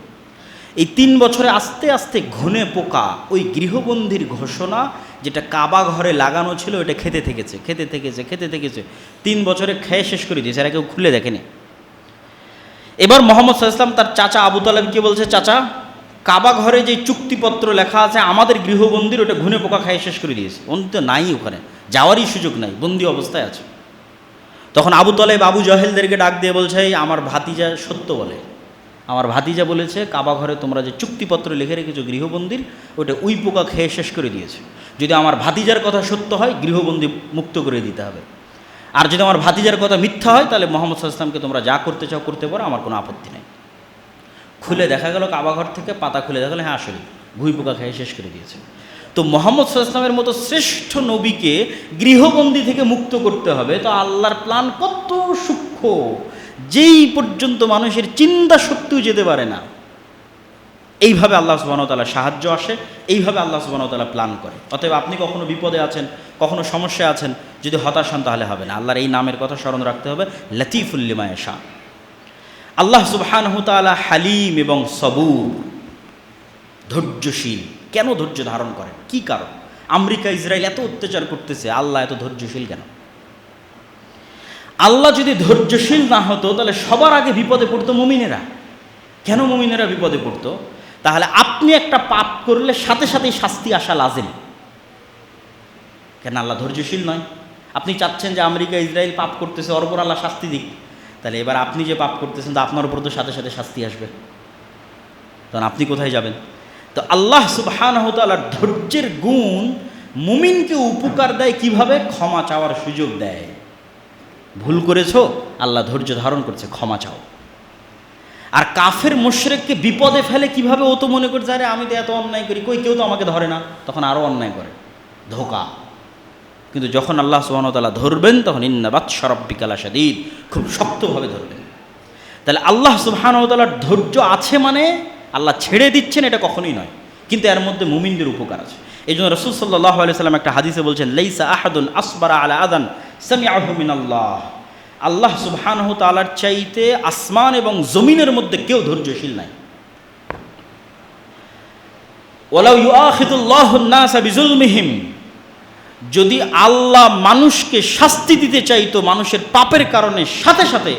এই 3 বছরে আস্তে আস্তে ঘুনে পোকা ওই গৃহবন্দির ঘোষণা যেটা কাবা ঘরে লাগানো ছিল ওটা খেতে থেকেছে 3 বছরে খেয়ে শেষ করে দিয়েছে, এরা কেউ খুলে দেখেনি। এবার মোহাম্মদ সাল্লাল্লাহু আলাইহি ওয়াসাল্লাম তার চাচা আবু তালেবকে বলছে, চাচা কাবা ঘরে যে চুক্তিপত্র লেখা আছে আমাদের গৃহবন্দির ওটা ঘুনে পোকা খেয়ে শেষ করে দিয়েছে, অন্ত নাই, ওখানে যাওয়ারই সুযোগ নাই, বন্দি অবস্থায় আছে। তখন আবু তালেব আবু জাহেলদেরকে ডাক দিয়ে বলছে, আমার ভাতিজা সত্য বলে, আমার ভাতিজা বলেছে কাবা ঘরে তোমরা যে চুক্তিপত্র লিখে রেখেছো গৃহবন্দির ওটা উই পোকা খেয়ে শেষ করে দিয়েছে। যদি আমার ভাতিজার কথা সত্য হয় গৃহবন্দী মুক্ত করে দিতে হবে, আর যদি আমার ভাতিজার কথা মিথ্যা হয় তাহলে মোহাম্মদ সাল্লাল্লাহু আলাইহি ওয়াসাল্লামকে তোমরা যা করতে চাও করতে পারো, আমার কোনো আপত্তি নেই। খুলে দেখা গেল কাবা ঘর থেকে পাতা খুলে দেখা গেল, হ্যাঁ আসলে ঘুই পোকা খেয়ে শেষ করে দিয়েছে। তো মোহাম্মদ সাল্লাল্লাহু আলাইহি ওয়াসাল্লামের মতো শ্রেষ্ঠ নবীকে গৃহবন্দী থেকে মুক্ত করতে হবে, তো আল্লাহর প্ল্যান কত সূক্ষ্ম, যেই পর্যন্ত মানুষের চিন্তা শক্তিও যেতে পারে না। এইভাবে আল্লাহ সুবহানাহু ওয়া তাআলা সাহায্য আসে, এইভাবে আল্লাহ সুবহানাহু ওয়া তাআলা প্ল্যান করে। অতএব আপনি কখনো বিপদে আছেন, কখনো সমস্যায় আছেন, যদি হতাশ হন তাহলে হবে না। আল্লাহর এই নামের কথা স্মরণ রাখতে হবে, লতিফুল লিমা ইয়াশা। আল্লাহ সুবহানাহু ওয়া তাআলা হালিম এবং সবুর, ধৈর্যশীল। কেন ধৈর্য ধারণ করেন, কি কারণ? আমেরিকা ইসরায়েল এত অত্যাচার করতেছে, আল্লাহ এত ধৈর্যশীল কেন? আল্লাহ যদি ধৈর্যশীল না হতো তাহলে সবার আগে বিপদে পড়তো মুমিনেরা। কেন মুমিনেরা বিপদে পড়তো? তাহলে আপনি একটা পাপ করলে সাথে সাথেই শাস্তি আসা লাজিম। কেন আল্লাহ ধৈর্যশীল নয়? আপনি চাচ্ছেন যে আমেরিকা ইসরায়েল পাপ করতেছে, ওর উপর আল্লাহ শাস্তি দিক, তাহলে এবার আপনি যে পাপ করতেছেন তা আপনার উপর তো সাথে সাথে শাস্তি আসবে, তখন আপনি কোথায় যাবেন? তো আল্লাহ সুবহানাহু ওয়া তাআলার ধৈর্যের গুণ মুমিনকে উপকার দেয় কিভাবে? ক্ষমা চাওয়ার সুযোগ দেয়। ভুল করেছো, আল্লাহ ধৈর্য ধারণ করছে, ক্ষমা চাও। আর কাফের মুশরিককে বিপদে ফেলে কিভাবে? ও তো মনে করছে আরে আমি তো এত অন্যায় করি, কই কেউ তো আমাকে ধরে না, তখন আরও অন্যায় করে, ধোঁকা। কিন্তু যখন আল্লাহ সুবহানাহু ওয়া তাআলা ধরবেন তখন ইন্না বাতশা রাব্বিকা লাশাদীদ, খুব শক্তভাবে ধরবেন। তাহলে আল্লাহ সুবহানাহু ওয়া তাআলার ধৈর্য আছে মানে আল্লাহ ছেড়ে দিচ্ছেন এটা কখনোই নয়, কিন্তু এর মধ্যে মুমিনদের উপকার আছে। এই জন্য রাসূল সাল্লাল্লাহু আলাইহি ওয়াসাল্লাম একটা হাদিসে বলছেন, লাইসা আহাদুন আসবারা আলা আযান সামিআহু মিনাল্লাহ। আল্লাহ সুবহানাহু ওয়া তাআলার চাইতে আসমান এবং জমিনের মধ্যে কেউ ধৈর্যশীল নাই। ওয়ালাউ ইউআখিযুল্লাহুন নাসা বিজুলমিহিম, যদি আল্লাহ মানুষকে শাস্তি দিতে চাইতো মানুষের পাপের কারণে সাথে সাথে,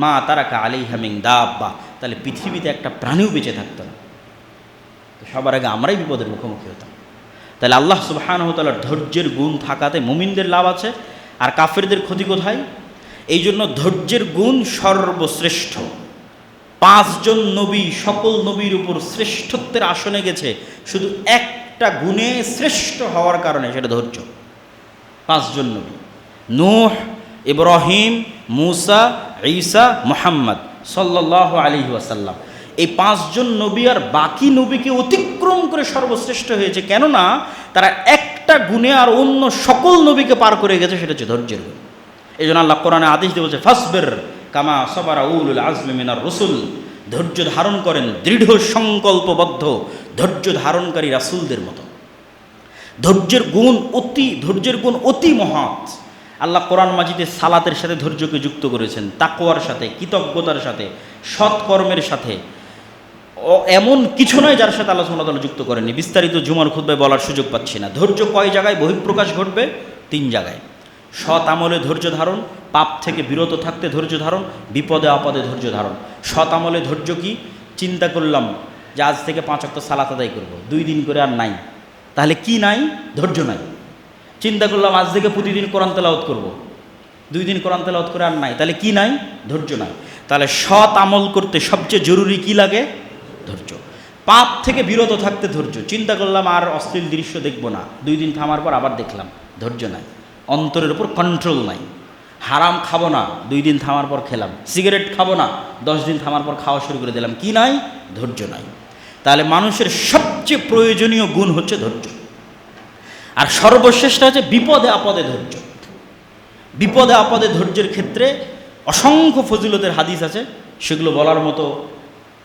মা তারাকা আলাইহা মিন দাব্বা, তাহলে পৃথিবীতে একটা প্রাণীও বেঁচে থাকতো না। তো সবার আগে আমরাই বিপদের মুখোমুখি হতাম। তাহলে আল্লাহ সুবহানাহু ওয়া তাআলার ধৈর্যের গুণ থাকাতে মুমিনদের লাভ আছে, আর কাফেরদের ক্ষতি কোথায়? এই জন্য ধৈর্যের গুণ সর্বশ্রেষ্ঠ। 5 জন নবী সকল নবীর উপর শ্রেষ্ঠত্বের আসনে গেছে শুধু একটা গুণে শ্রেষ্ঠ হওয়ার কারণে, সেটা ধৈর্য। 5 জন নবী, নূহ, ইব্রাহিম, মূসা, ঈসা, মুহাম্মদ সাল্লাল্লাহু আলাইহি ওয়াসাল্লাম, এই 5 জন নবী আর বাকি নবীকে অতিক্রম করে সর্বশ্রেষ্ঠ হয়েছে। কেননা তারা একটা গুণে আর অন্য সকল নবীকে পার করে গেছে, সেটা হচ্ছে ধৈর্যের গুণ। এই জন্য আল্লাহ কোরআনে আদেশ দিয়ে বলছে, ফাসবির কামা সাবারা উলুল আজমি মিনার রসুল, ধৈর্য ধারণ করেন দৃঢ় সংকল্পবদ্ধ ধৈর্য ধারণকারী রাসূলদের মতো। ধৈর্যের গুণ অতি মহৎ। আল্লাহ কোরআন মাজিদে সালাতের সাথে ধৈর্যকে যুক্ত করেছেন, তাকওয়ার সাথে, কৃতজ্ঞতার সাথে, সৎকর্মের সাথে। এমন কিছু নয় যার সাথে আল্লাহ সুবহানাহু ওয়া তাআলা যুক্ত করেননি। বিস্তারিত জুমার খুতবায় বলার সুযোগ পাচ্ছি না। ধৈর্য কয় জায়গায় বহিঃপ্রকাশ ঘটবে? 3 জায়গায়। সৎ আমলে ধৈর্য ধারণ, পাপ থেকে বিরত থাকতে ধৈর্য ধারণ, বিপদে আপদে ধৈর্য ধারণ। সৎ আমলে ধৈর্য কি? চিন্তা করলাম যে আজ থেকে 5 ওয়াক্ত সালাত আদায় করব, 2 দিন করে আর নাই, তাহলে কি নাই? ধৈর্য নাই। চিন্তা করলাম আজ থেকে প্রতিদিন কোরআন তেলাওয়াত করব, 2 দিন কোরআন তেলাওয়াত করে আর নাই, তাহলে কি নাই? ধৈর্য নাই। তাহলে সৎ আমল করতে সবচেয়ে জরুরি কি লাগে? ধৈর্য। পাপ থেকে বিরত থাকতে ধৈর্য। চিন্তা করলাম আর অশ্লীল দৃশ্য দেখব না, 2 দিন থামার পর আবার দেখলাম, ধৈর্য নাই। অন্তরের উপর কন্ট্রোল নাই। হারাম খাবো না, 2 দিন থামার পর খেলাম। সিগারেট খাবো না, 10 দিন থামার পর খাওয়া শুরু করে দিলাম, কি নাই? ধৈর্য নাই। তাহলে মানুষের সবচেয়ে প্রয়োজনীয় গুণ হচ্ছে ধৈর্য। আর সর্বশ্রেষ্ঠ হচ্ছে বিপদে আপদে ধৈর্য। বিপদে আপদে ধৈর্যের ক্ষেত্রে অসংখ্য ফজিলতের হাদিস আছে, সেগুলো বলার মতো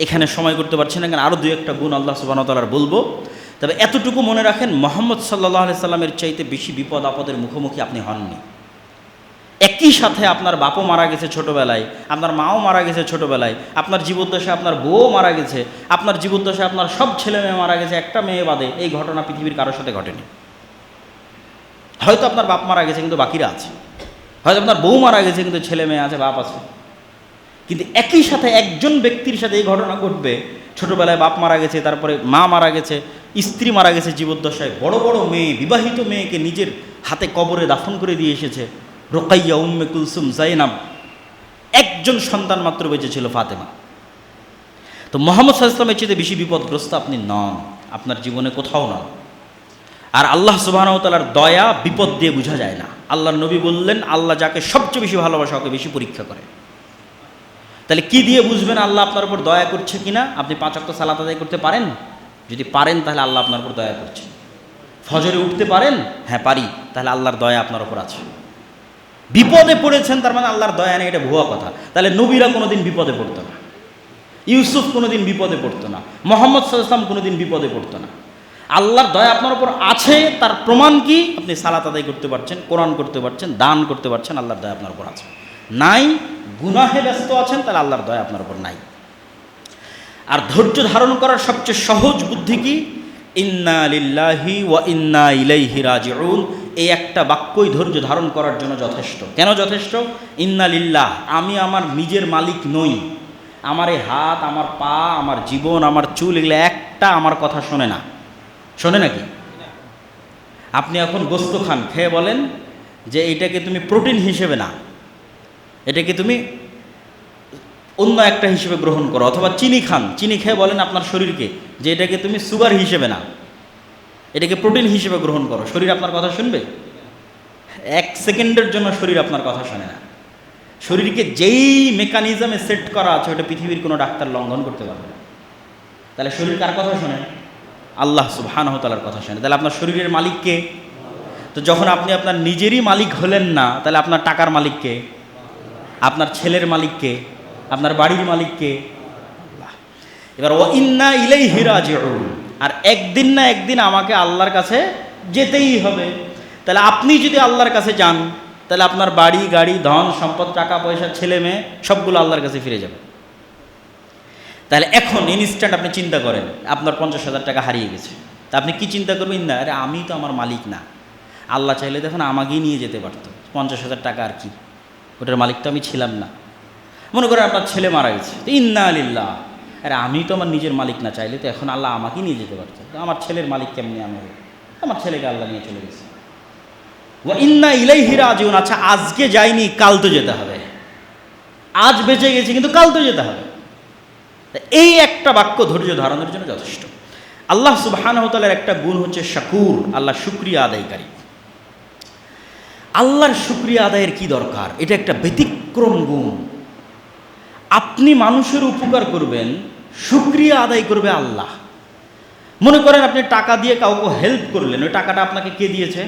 এখানে সময় করতে পারছি না, কারণ আরও 2-1টা গুণ আল্লাহ সুবহানাহু ওয়া তাআলার বলবো। তবে এতটুকু মনে রাখেন, মুহাম্মদ সাল্লাল্লাহু আলাইহি সাল্লামের চাইতে বেশি বিপদ আপদের মুখোমুখি আপনি হননি। একই সাথে আপনার বাপও মারা গেছে ছোটোবেলায়, আপনার মাও মারা গেছে ছোটোবেলায়, আপনার জীবদ্দশায় আপনার বউও মারা গেছে, আপনার জীবদ্দশায় আপনার সব ছেলে মেয়ে মারা গেছে, একটা মেয়ে বাদে। এই ঘটনা পৃথিবীর কারোর সাথে ঘটেনি। হয়তো আপনার বাপ মারা গেছে কিন্তু বাকিরা আছে, হয়তো আপনার বউ মারা গেছে কিন্তু ছেলে মেয়ে আছে, বাপ আছে। কিন্তু একই সাথে একজন ব্যক্তির সাথে এই ঘটনা ঘটবে, ছোটোবেলায় বাপ মারা গেছে, তারপরে মা মারা গেছে, স্ত্রী মারা গেছে জীবদ্দশায়, বড় বড় মেয়ে, বিবাহিত মেয়েকে নিজের হাতে কবরে দাফন করে দিয়ে এসেছে, রোকাইয়া, উম্মে কুলসুম, জাইনাব। একজন সন্তান মাত্র বেঁচে ছিল, ফাতেমা। তো মুহাম্মদ সাল্লাল্লাহু আলাইহি ওয়াসাল্লামের চেয়ে বেশি বিপদগ্রস্ত আপনি নন, আপনার জীবনে কোথাও নন। আর আল্লাহ সুবহানাহু ওয়া তাআলার দয়া বিপদ দিয়ে বোঝা যায় না। আল্লাহর নবী বললেন, আল্লাহ যাকে সবচেয়ে বেশি ভালোবাসে ওকে বেশি পরীক্ষা করে। তাহলে কি দিয়ে বুঝবেন আল্লাহ আপনার উপর দয়া করছে কিনা? আপনি 5 ওয়াক্ত সালাত আদায় করতে পারেন? যদি পারেন তাহলে আল্লাহ আপনার উপর দয়া করছে। ফজরে উঠতে পারেন? হ্যাঁ পারি, তাহলে আল্লাহর দয়া আপনার উপর আছে। বিপদে পড়েছেন তার মানে আল্লাহর দয়া নেই, এটা ভুয়া কথা। তাহলে নবীরা কোনোদিন বিপদে পড়তো না, ইউসুফ কোনোদিন বিপদে পড়তো না, মুহাম্মদ সাল্লাল্লাহু আলাইহি ওয়াসাল্লাম কোনোদিন বিপদে পড়তো না। আল্লাহর দয়া আপনার উপর আছে, তার প্রমাণ কি? আপনি সালাত আদায় করতে পারছেন, কোরআন করতে পারছেন, দান করতে পারছেন, আল্লাহর দয়া আপনার উপর আছে। নাই, গুনাহে ব্যস্ত আছেন, তাহলে আল্লাহর দয়া আপনার উপর নাই। আর ধৈর্য ধারণ করার সবচেয়ে সহজ বুদ্ধি কি? ইন্না লিল্লাহি ওয়া ইন্না ইলাইহি রাজিউন। এই একটা বাক্যই ধৈর্য ধারণ করার জন্য যথেষ্ট। কেন যথেষ্ট? ইন্না লিল্লাহ, আমি আমার নিজের মালিক নই। আমার এই হাত, আমার পা, আমার জীবন, আমার চুল, এগুলো একটা আমার কথা শোনে না। শোনে নাকি? আপনি এখন গোস্ত খান, খেয়ে বলেন যে এটাকে তুমি প্রোটিন হিসেবে না, এটাকে তুমি অন্য একটা হিসেবে গ্রহণ করো। অথবা চিনি খান, চিনি খেয়ে বলেন আপনার শরীরকে যে এটাকে তুমি সুগার হিসেবে না, এটাকে প্রোটিন হিসেবে গ্রহণ করো। শরীর আপনার কথা শুনবে? 1 সেকেন্ডের জন্য শরীর আপনার কথা শোনে না। শরীরকে যেই মেকানিজমে সেট করা আছে ওটা পৃথিবীর কোনো ডাক্তার লঙ্ঘন করতে পারবে না। তাহলে শরীর কার কথা শোনে? আল্লাহ সুবহানাহু ওয়া তাআলার কথা শোনে। তাহলে আপনার শরীরের মালিক কে? তো যখন আপনি আপনার নিজেরই মালিক হলেন না, তাহলে আপনার টাকার মালিক কে? আপনার ছেলের মালিক কে? আপনার বাড়ির মালিক কে? আল্লাহ। এবার ওয়া ইন্না ইলাইহি রাজিউন, আর একদিন না একদিন আমাকে আল্লাহর কাছে যেতেই হবে। তাহলে আপনি যদি আল্লাহর কাছে যান, তাহলে আপনার বাড়ি, গাড়ি, ধন সম্পদ, টাকা পয়সা, ছেলে মেয়ে সবগুলো আল্লাহর কাছে ফিরে যাবে। তাহলে এখন ইনস্ট্যান্ট আপনি চিন্তা করেন আপনার 50,000 টাকা হারিয়ে গেছে, তা আপনি কি চিন্তা করবেন? না, আরে আমি তো আমার মালিক না। আল্লাহ চাইলে দেখুন আমাকেই নিয়ে যেতে পারতো। 50,000 টাকা আর কি, ওটার মালিক তো আমি ছিলাম না। মনে করেন আপনার ছেলে মারা গেছে, ইন্না লিল্লাহ, আরে আমি তো আমার নিজের মালিক না, চাইলে তো এখন আল্লাহ আমাকেই নিয়ে যেতে পারতো। তো আমার ছেলের মালিক কেমনি আমি? আমার ছেলেকে আল্লাহ নিয়ে চলে গেছে। ওয়া ইন্না ইলাইহি রাজিউন। আচ্ছা, আজকে যাইনি, কাল তো যেতে হবে। আজ বেঁচে গেছি কিন্তু কাল তো যেতে হবে। এই একটা বাক্য ধৈর্য ধারণের জন্য যথেষ্ট। আল্লাহ সুবহানাহু ওয়া তাআলার একটা গুণ হচ্ছে শাকুর, আল্লাহ শুকরিয়া আদায়কারী। আল্লাহর শুকরিয়া আদায়ের কি দরকার? এটা একটা ব্যতিক্রম গুণ। আপনি মানুষের উপকার করবেন, শুকরিয়া আদায় করবে আল্লাহ। মনে করেন আপনি টাকা দিয়ে কাউকে হেল্প করলেন, ওই টাকাটা আপনাকে কে দিয়েছে?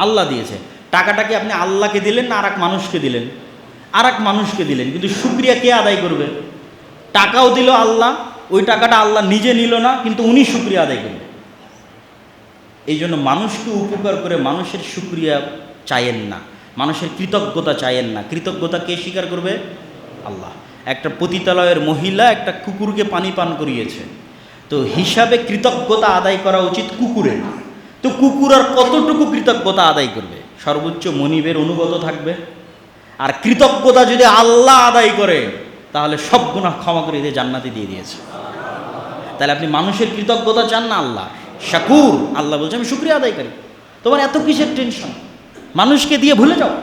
আল্লাহ দিয়েছে। টাকাটা কি আপনি আল্লাহকে দিলেন না আর এক মানুষকে দিলেন? আর এক মানুষকে দিলেন। কিন্তু শুকরিয়া কে আদায় করবে? টাকাও দিল আল্লাহ, ওই টাকাটা আল্লাহ নিজে নিল না, কিন্তু উনি শুকরিয়া আদায় করবেন। এই জন্য মানুষকে উপকার করে মানুষের শুকরিয়া চাইয়েন না, মানুষের কৃতজ্ঞতা চাইয়েন না। কৃতজ্ঞতা কে স্বীকার করবে? আল্লাহ। একটা পতিতালয়ের মহিলা একটা কুকুরকে পানি পান করিয়েছে, তো হিসাবে কৃতজ্ঞতা আদায় করা উচিত কুকুরের। তো কুকুর আর কতটুকু কৃতজ্ঞতা আদায় করবে? সর্বোচ্চ মনিবের অনুগত থাকবে। আর কৃতজ্ঞতা যদি আল্লাহ আদায় করে তাহলে সব গুনাহ ক্ষমা করে দিয়ে জান্নাতে দিয়ে দিয়েছে। তাহলে আপনি মানুষের কৃতজ্ঞতা চান না, আল্লাহ শাকুর। আল্লাহ বলছে আমি শুকরিয়া আদায়কারী। তোমার এত কিসের টেনশন? মানুষকে দিয়ে ভুলে যাও,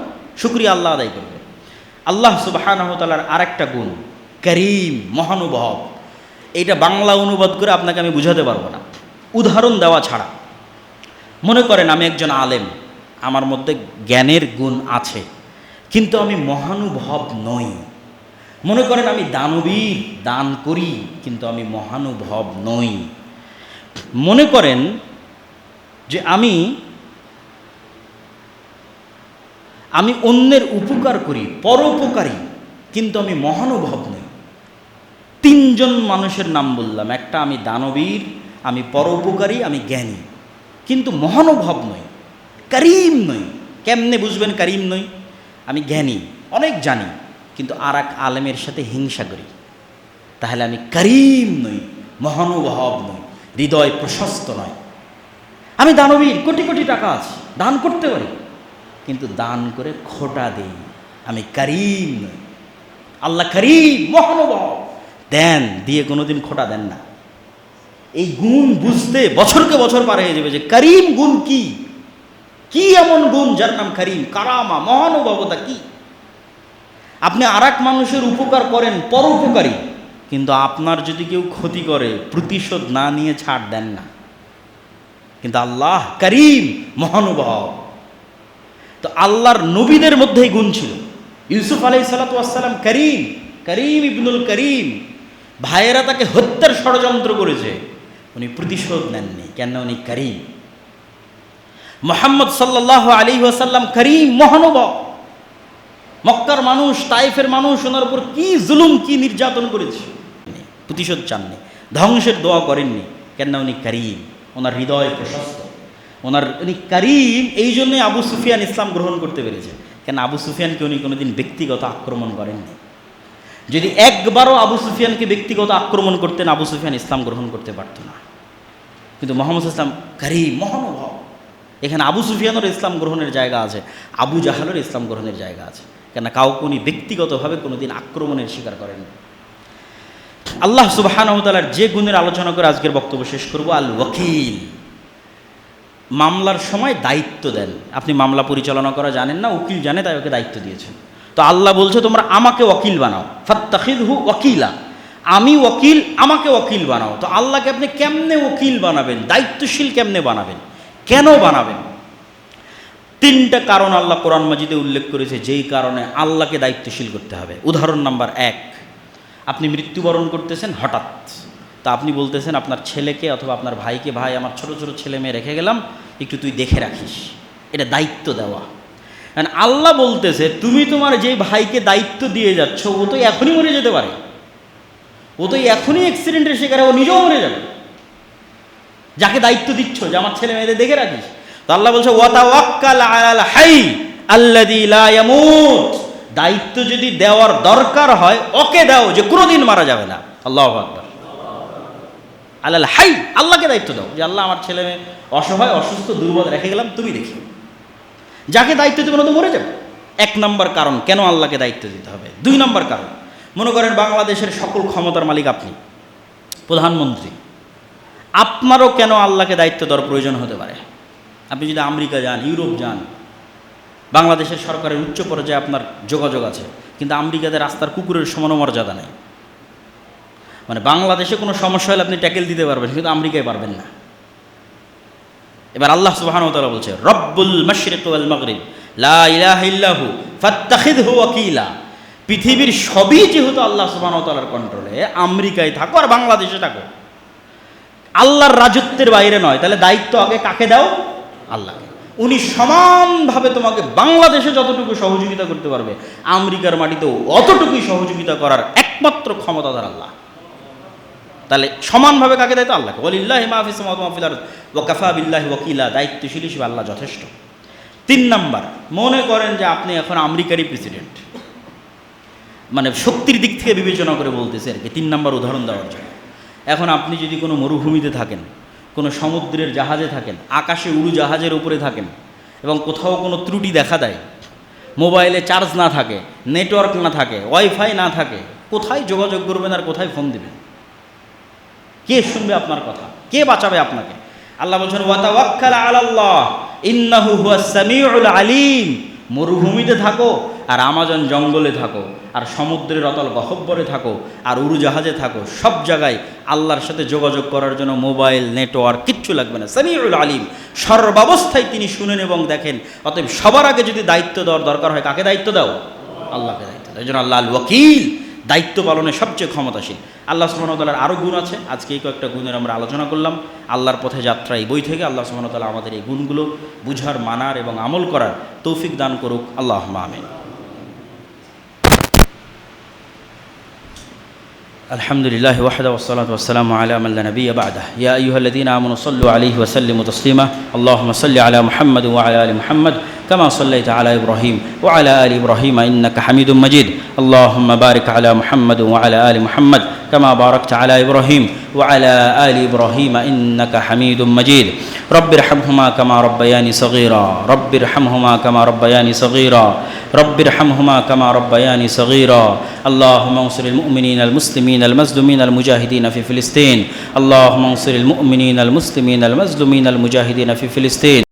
শুকরিয়া আল্লাহ আদায় করবে। আল্লাহ সুবহানাহু ওয়া তাআলার আরেকটা গুণ করিম, মহানুভব। এইটা বাংলা অনুবাদ করে আপনাকে আমি বুঝাতে পারবো না উদাহরণ দেওয়া ছাড়া। মনে করেন আমি একজন আলেম, আমার মধ্যে জ্ঞানের গুণ আছে, কিন্তু আমি মহানুভব নই। মনে করেন আমি দানবীর, দান করি, কিন্তু আমি মহানুভব নই। মনে করেন যে আমি অন্যের উপকার করি, পরোপকারী, কিন্তু আমি মহানুভব নই। 3 জন মানুষের নাম বললাম, একটা আমি দানবীর, আমি পরোপকারী, আমি জ্ঞানী, কিন্তু মহানুভব নই, করিম নই। কেমনে বুঝবেন করিম নই? আমি জ্ঞানী, অনেক জানি, কিন্তু আর এক আলেমের সাথে হিংসা করি, তাহলে আমি করিম নই, মহানুভব নই, হৃদয় প্রশস্ত নয়। আমি দানবীর, কোটি কোটি টাকা আছে, দান করতে পারি, কিন্তু দান করে খোটা দেই, আমি করিম নই। আল্লাহ করিম, মহানুভব, দেন, দিয়ে কোনোদিন খোটা দেন না। এই গুণ বুঝতে বছরকে বছর পার হয়ে যাবে যে করিম গুণ কি, কি এমন গুণ যার নাম করিম, কারামা, মহানুভবতা কি। আপনি আর এক মানুষের উপকার করেন, পরোপকারী, কিন্তু আপনার যদি কেউ ক্ষতি করে প্রতিশোধ না নিয়ে ছাড় দেন না। কিন্তু আল্লাহ করিম, মহানুভব। তো আল্লাহর নবীদের মধ্যেই গুণ ছিল। ইউসুফ আলাইহিস সালাতু ওয়াস সালাম করিম, করিম ইবনুল করিম। ভাইয়েরা তাকে হত্যার ষড়যন্ত্র করেছে, উনি প্রতিশোধ নেননি, কেন? উনি করিম। মুহাম্মদ সাল্লাল্লাহু আলাইহি ওয়াসাল্লাম করিম, মহানুভব। মক্কার মানুষ, তায়েফের মানুষ ওনার উপর কি জুলুম, কি নির্যাতন করেছে, প্রতিশোধ চাননি, ধ্বংসের দোয়া করেননি, কেন? উনি করিম, ওনার হৃদয় প্রশস্ত, উনি করিম। এই জন্যই আবু সুফিয়ান ইসলাম গ্রহণ করতে পেরেছে, কেন? আবু সুফিয়ানকে উনি কোনোদিন ব্যক্তিগত আক্রমণ করেননি। যদি একবারও আবু সুফিয়ানকে ব্যক্তিগত আক্রমণ করতেন, আবু সুফিয়ান ইসলাম গ্রহণ করতে পারত না। কিন্তু মুহাম্মদ ইসলাম করিম, মহানুভব। এখানে আবু সুফিয়ানেরও ইসলাম গ্রহণের জায়গা আছে, আবু জাহালের ইসলাম গ্রহণের জায়গা আছে, কেন? কাউকে উনি ব্যক্তিগতভাবে কোনোদিন আক্রমণের শিকার করেন। আল্লাহ সুবহানাহু ওয়া তাআলার যে গুণের আলোচনা করে আজকের বক্তব্য শেষ করব, আল ওয়াকিল। মামলার সময় দায়িত্ব দেন। আপনি মামলা পরিচালনা করা জানেন না, উকিল জানে, তাই ওকে দায়িত্ব দিয়েছেন। তো আল্লাহ বলছে তোমরা আমাকে ওয়াকিল বানাও, ফাত্তাখিযহু ওয়াকিলা, আমি ওয়াকিল, আমাকে ওয়াকিল বানাও। তো আল্লাহকে আপনি কেমনে ওয়াকিল বানাবেন, দায়িত্বশীল কেমনে বানাবেন, কেন বানাবেন? তিনটা কারণ আল্লাহ কোরআন মাজিদে উল্লেখ করেছে, যেই কারণে আল্লাহকে দায়িত্বশীল করতে হবে। উদাহরণ নাম্বার 1, আপনি মৃত্যুবরণ করতেছেন হঠাৎ, তা আপনি বলতেছেন আপনার ছেলেকে অথবা আপনার ভাইকে, ভাই আমার ছোট ছোট ছেলে মেয়ে রেখে গেলাম, একটু তুই দেখে রাখিস। এটা দায়িত্ব দেওয়া। আল্লাহ বলতেছে তুমি তোমার যে ভাইকে দায়িত্ব দিয়ে যাচ্ছ, ও তো এখনই মরে যেতে পারে, ও তো এখনই অ্যাক্সিডেন্টের শিকার, ও নিজেও মরে যাবে। যাকে দায়িত্ব দিচ্ছ যে আমার ছেলে মেয়েদের দেখে রাখিস, তো আল্লাহ বলছে ওয়াতাওয়াক্কাল আলাল হাই আল্লাযী লা ইয়ামুত। দায়িত্ব যদি দেওয়ার দরকার হয় ওকে দাও, যে কোনোদিন মারা যাবে না। আল্লাহু আকবার। আলাল হাই, আল্লাহকে দায়িত্ব দাও, যে আল্লাহ আমার ছেলে মেয়ে অসহায়, অসুস্থ, দুর্বল রেখে গেলাম, তুমি দেখি। যাকে দায়িত্ব দেবে না তো মরে যাবে। 1 নম্বর কারণ কেন আল্লাহকে দায়িত্ব দিতে হবে। 2 নম্বর কারণ, মনে করেন বাংলাদেশের সকল ক্ষমতার মালিক আপনি, প্রধানমন্ত্রী, আপনারও কেন আল্লাহকে দায়িত্ব দেওয়ার প্রয়োজন হতে পারে? আপনি যদি আমেরিকা যান, ইউরোপ যান, বাংলাদেশের সরকারের উচ্চ পর্যায়ে আপনার যোগাযোগ আছে, কিন্তু আমেরিকাতে রাস্তার কুকুরের সমান মর্যাদা নেই। মানে বাংলাদেশে কোনো সমস্যা হলে আপনি ট্যাকেল দিতে পারবেন, কিন্তু আমেরিকায় পারবেন না। এবার আল্লাহ সুবহানাহু ওয়া তাআলা বলছে রব্বুল মাশরিক ওয়াল মাগরিব লা ইলাহা ইল্লাহু ফাত্তাখিযহু ওয়াকিলা। পৃথিবীর সবই যেহেতু আল্লাহ সুবহানাহু ওয়া তাআলার কন্ট্রোলে, আমেরিকায় থাকো আর বাংলাদেশে থাকো, আল্লাহর রাজত্বের বাইরে নয়, তাহলে দায়িত্ব আগে কাকে দাও? আল্লাহকে। উনি সমানভাবে তোমাকে বাংলাদেশে যতটুকু সহযোগিতা করতে পারবে, আমেরিকার মাটিতেও অতটুকুই সহযোগিতা করার একমাত্র ক্ষমতাধর আল্লাহ। তাহলে সমানভাবে কাকে দায়িত্ব? আল্লাহকে। ওয়ালিল্লাহি মা ফিস সামাওয়াতি ওয়া মা ফিল আরদ ওয়া কাফা বিল্লাহি ওয়াকিলা। দায়িত্বশীল হিসেবে আল্লাহ যথেষ্ট। 3 নাম্বার, মনে করেন যে আপনি এখন আমেরিকারই প্রেসিডেন্ট, মানে শক্তির দিক থেকে বিবেচনা করে বলতেছে আর কি, 3 নাম্বার উদাহরণ দেওয়ার জন্য। এখন আপনি যদি কোনো মরুভূমিতে থাকেন, কোনো সমুদ্রের জাহাজে থাকেন, আকাশে উড়োজাহাজের উপরে থাকেন, এবং কোথাও কোনো ত্রুটি দেখা দেয়, মোবাইলে চার্জ না থাকে, নেটওয়ার্ক না থাকে, ওয়াইফাই না থাকে, কোথায় যোগাযোগ করবেন আর কোথায় ফোন দিবেন? কে শুনবে আপনার কথা? কে বাঁচাবে আপনাকে? আল্লাহ বলছেন ওয়াতাওয়াক্কাল আলাল্লাহ ইন্নাহু হুয়াস সামিউল আলিম। মরুভূমিতে থাকো আর আমাজন জঙ্গলে থাকো আর সমুদ্রের অতল গহ্বরে থাকো আর উড়োজাহাজে থাকো, সব জায়গায় আল্লাহর সাথে যোগাযোগ করার জন্য মোবাইল, নেটওয়ার্ক কিচ্ছু লাগবে না। সামিউল আলিম, সর্বাবস্থায় তিনি শুনেন এবং দেখেন। অতএব সবার আগে যদি দায়িত্ব দেওয়ার দরকার হয়, কাকে দায়িত্ব দাও? আল্লাহকে দায়িত্ব দাও। এই জন্য আল্লাহ আল ওয়াকিল, দায়িত্ব পালনে সবচেয়ে ক্ষমতাশীল। আল্লাহ সুবহানাহু ওয়া তাআলার আরও গুণ আছে, আজকে এই কয়েকটা গুণের আমরা আলোচনা করলাম। আল্লাহর পথে যাত্রা এই বই থেকে আল্লাহ সুবহানাহু ওয়া তাআলা আমাদের এই গুণগুলো বুঝার, মানার এবং আমল করার তৌফিক দান করুক। আল্লাহুম্মা আমিন। আলহামদুলিল্লাহ ওয়াহদাহু ওয়াসসালাতু ওয়াসসালামু আলা মান লা নাবিয়্যা বা'দাহু। ইয়া আইয়ুহাল্লাযীনা আমানু সাল্লু আলাইহি ওয়া সাল্লিমু তাসলিমা। আল্লাহুম্মা সাল্লি আলা মুহাম্মাদ ওয়া আলা আলি মুহাম্মাদ كما صليت على إبراهيم وعلى آل إبراهيم إنك حميد مجيد اللهم بارك على محمد وعلى آل محمد كما باركت على إبراهيم وعلى آل إبراهيم إنك حميد مجيد رب ارحمهما كما ربياني صغيرا رب ارحمهما كما ربياني صغيرا رب ارحمهما كما ربياني صغيرا اللهم انصر المؤمنين المسلمين المظلومين المجاهدين في فلسطين اللهم انصر المؤمنين المسلمين المظلومين المجاهدين في فلسطين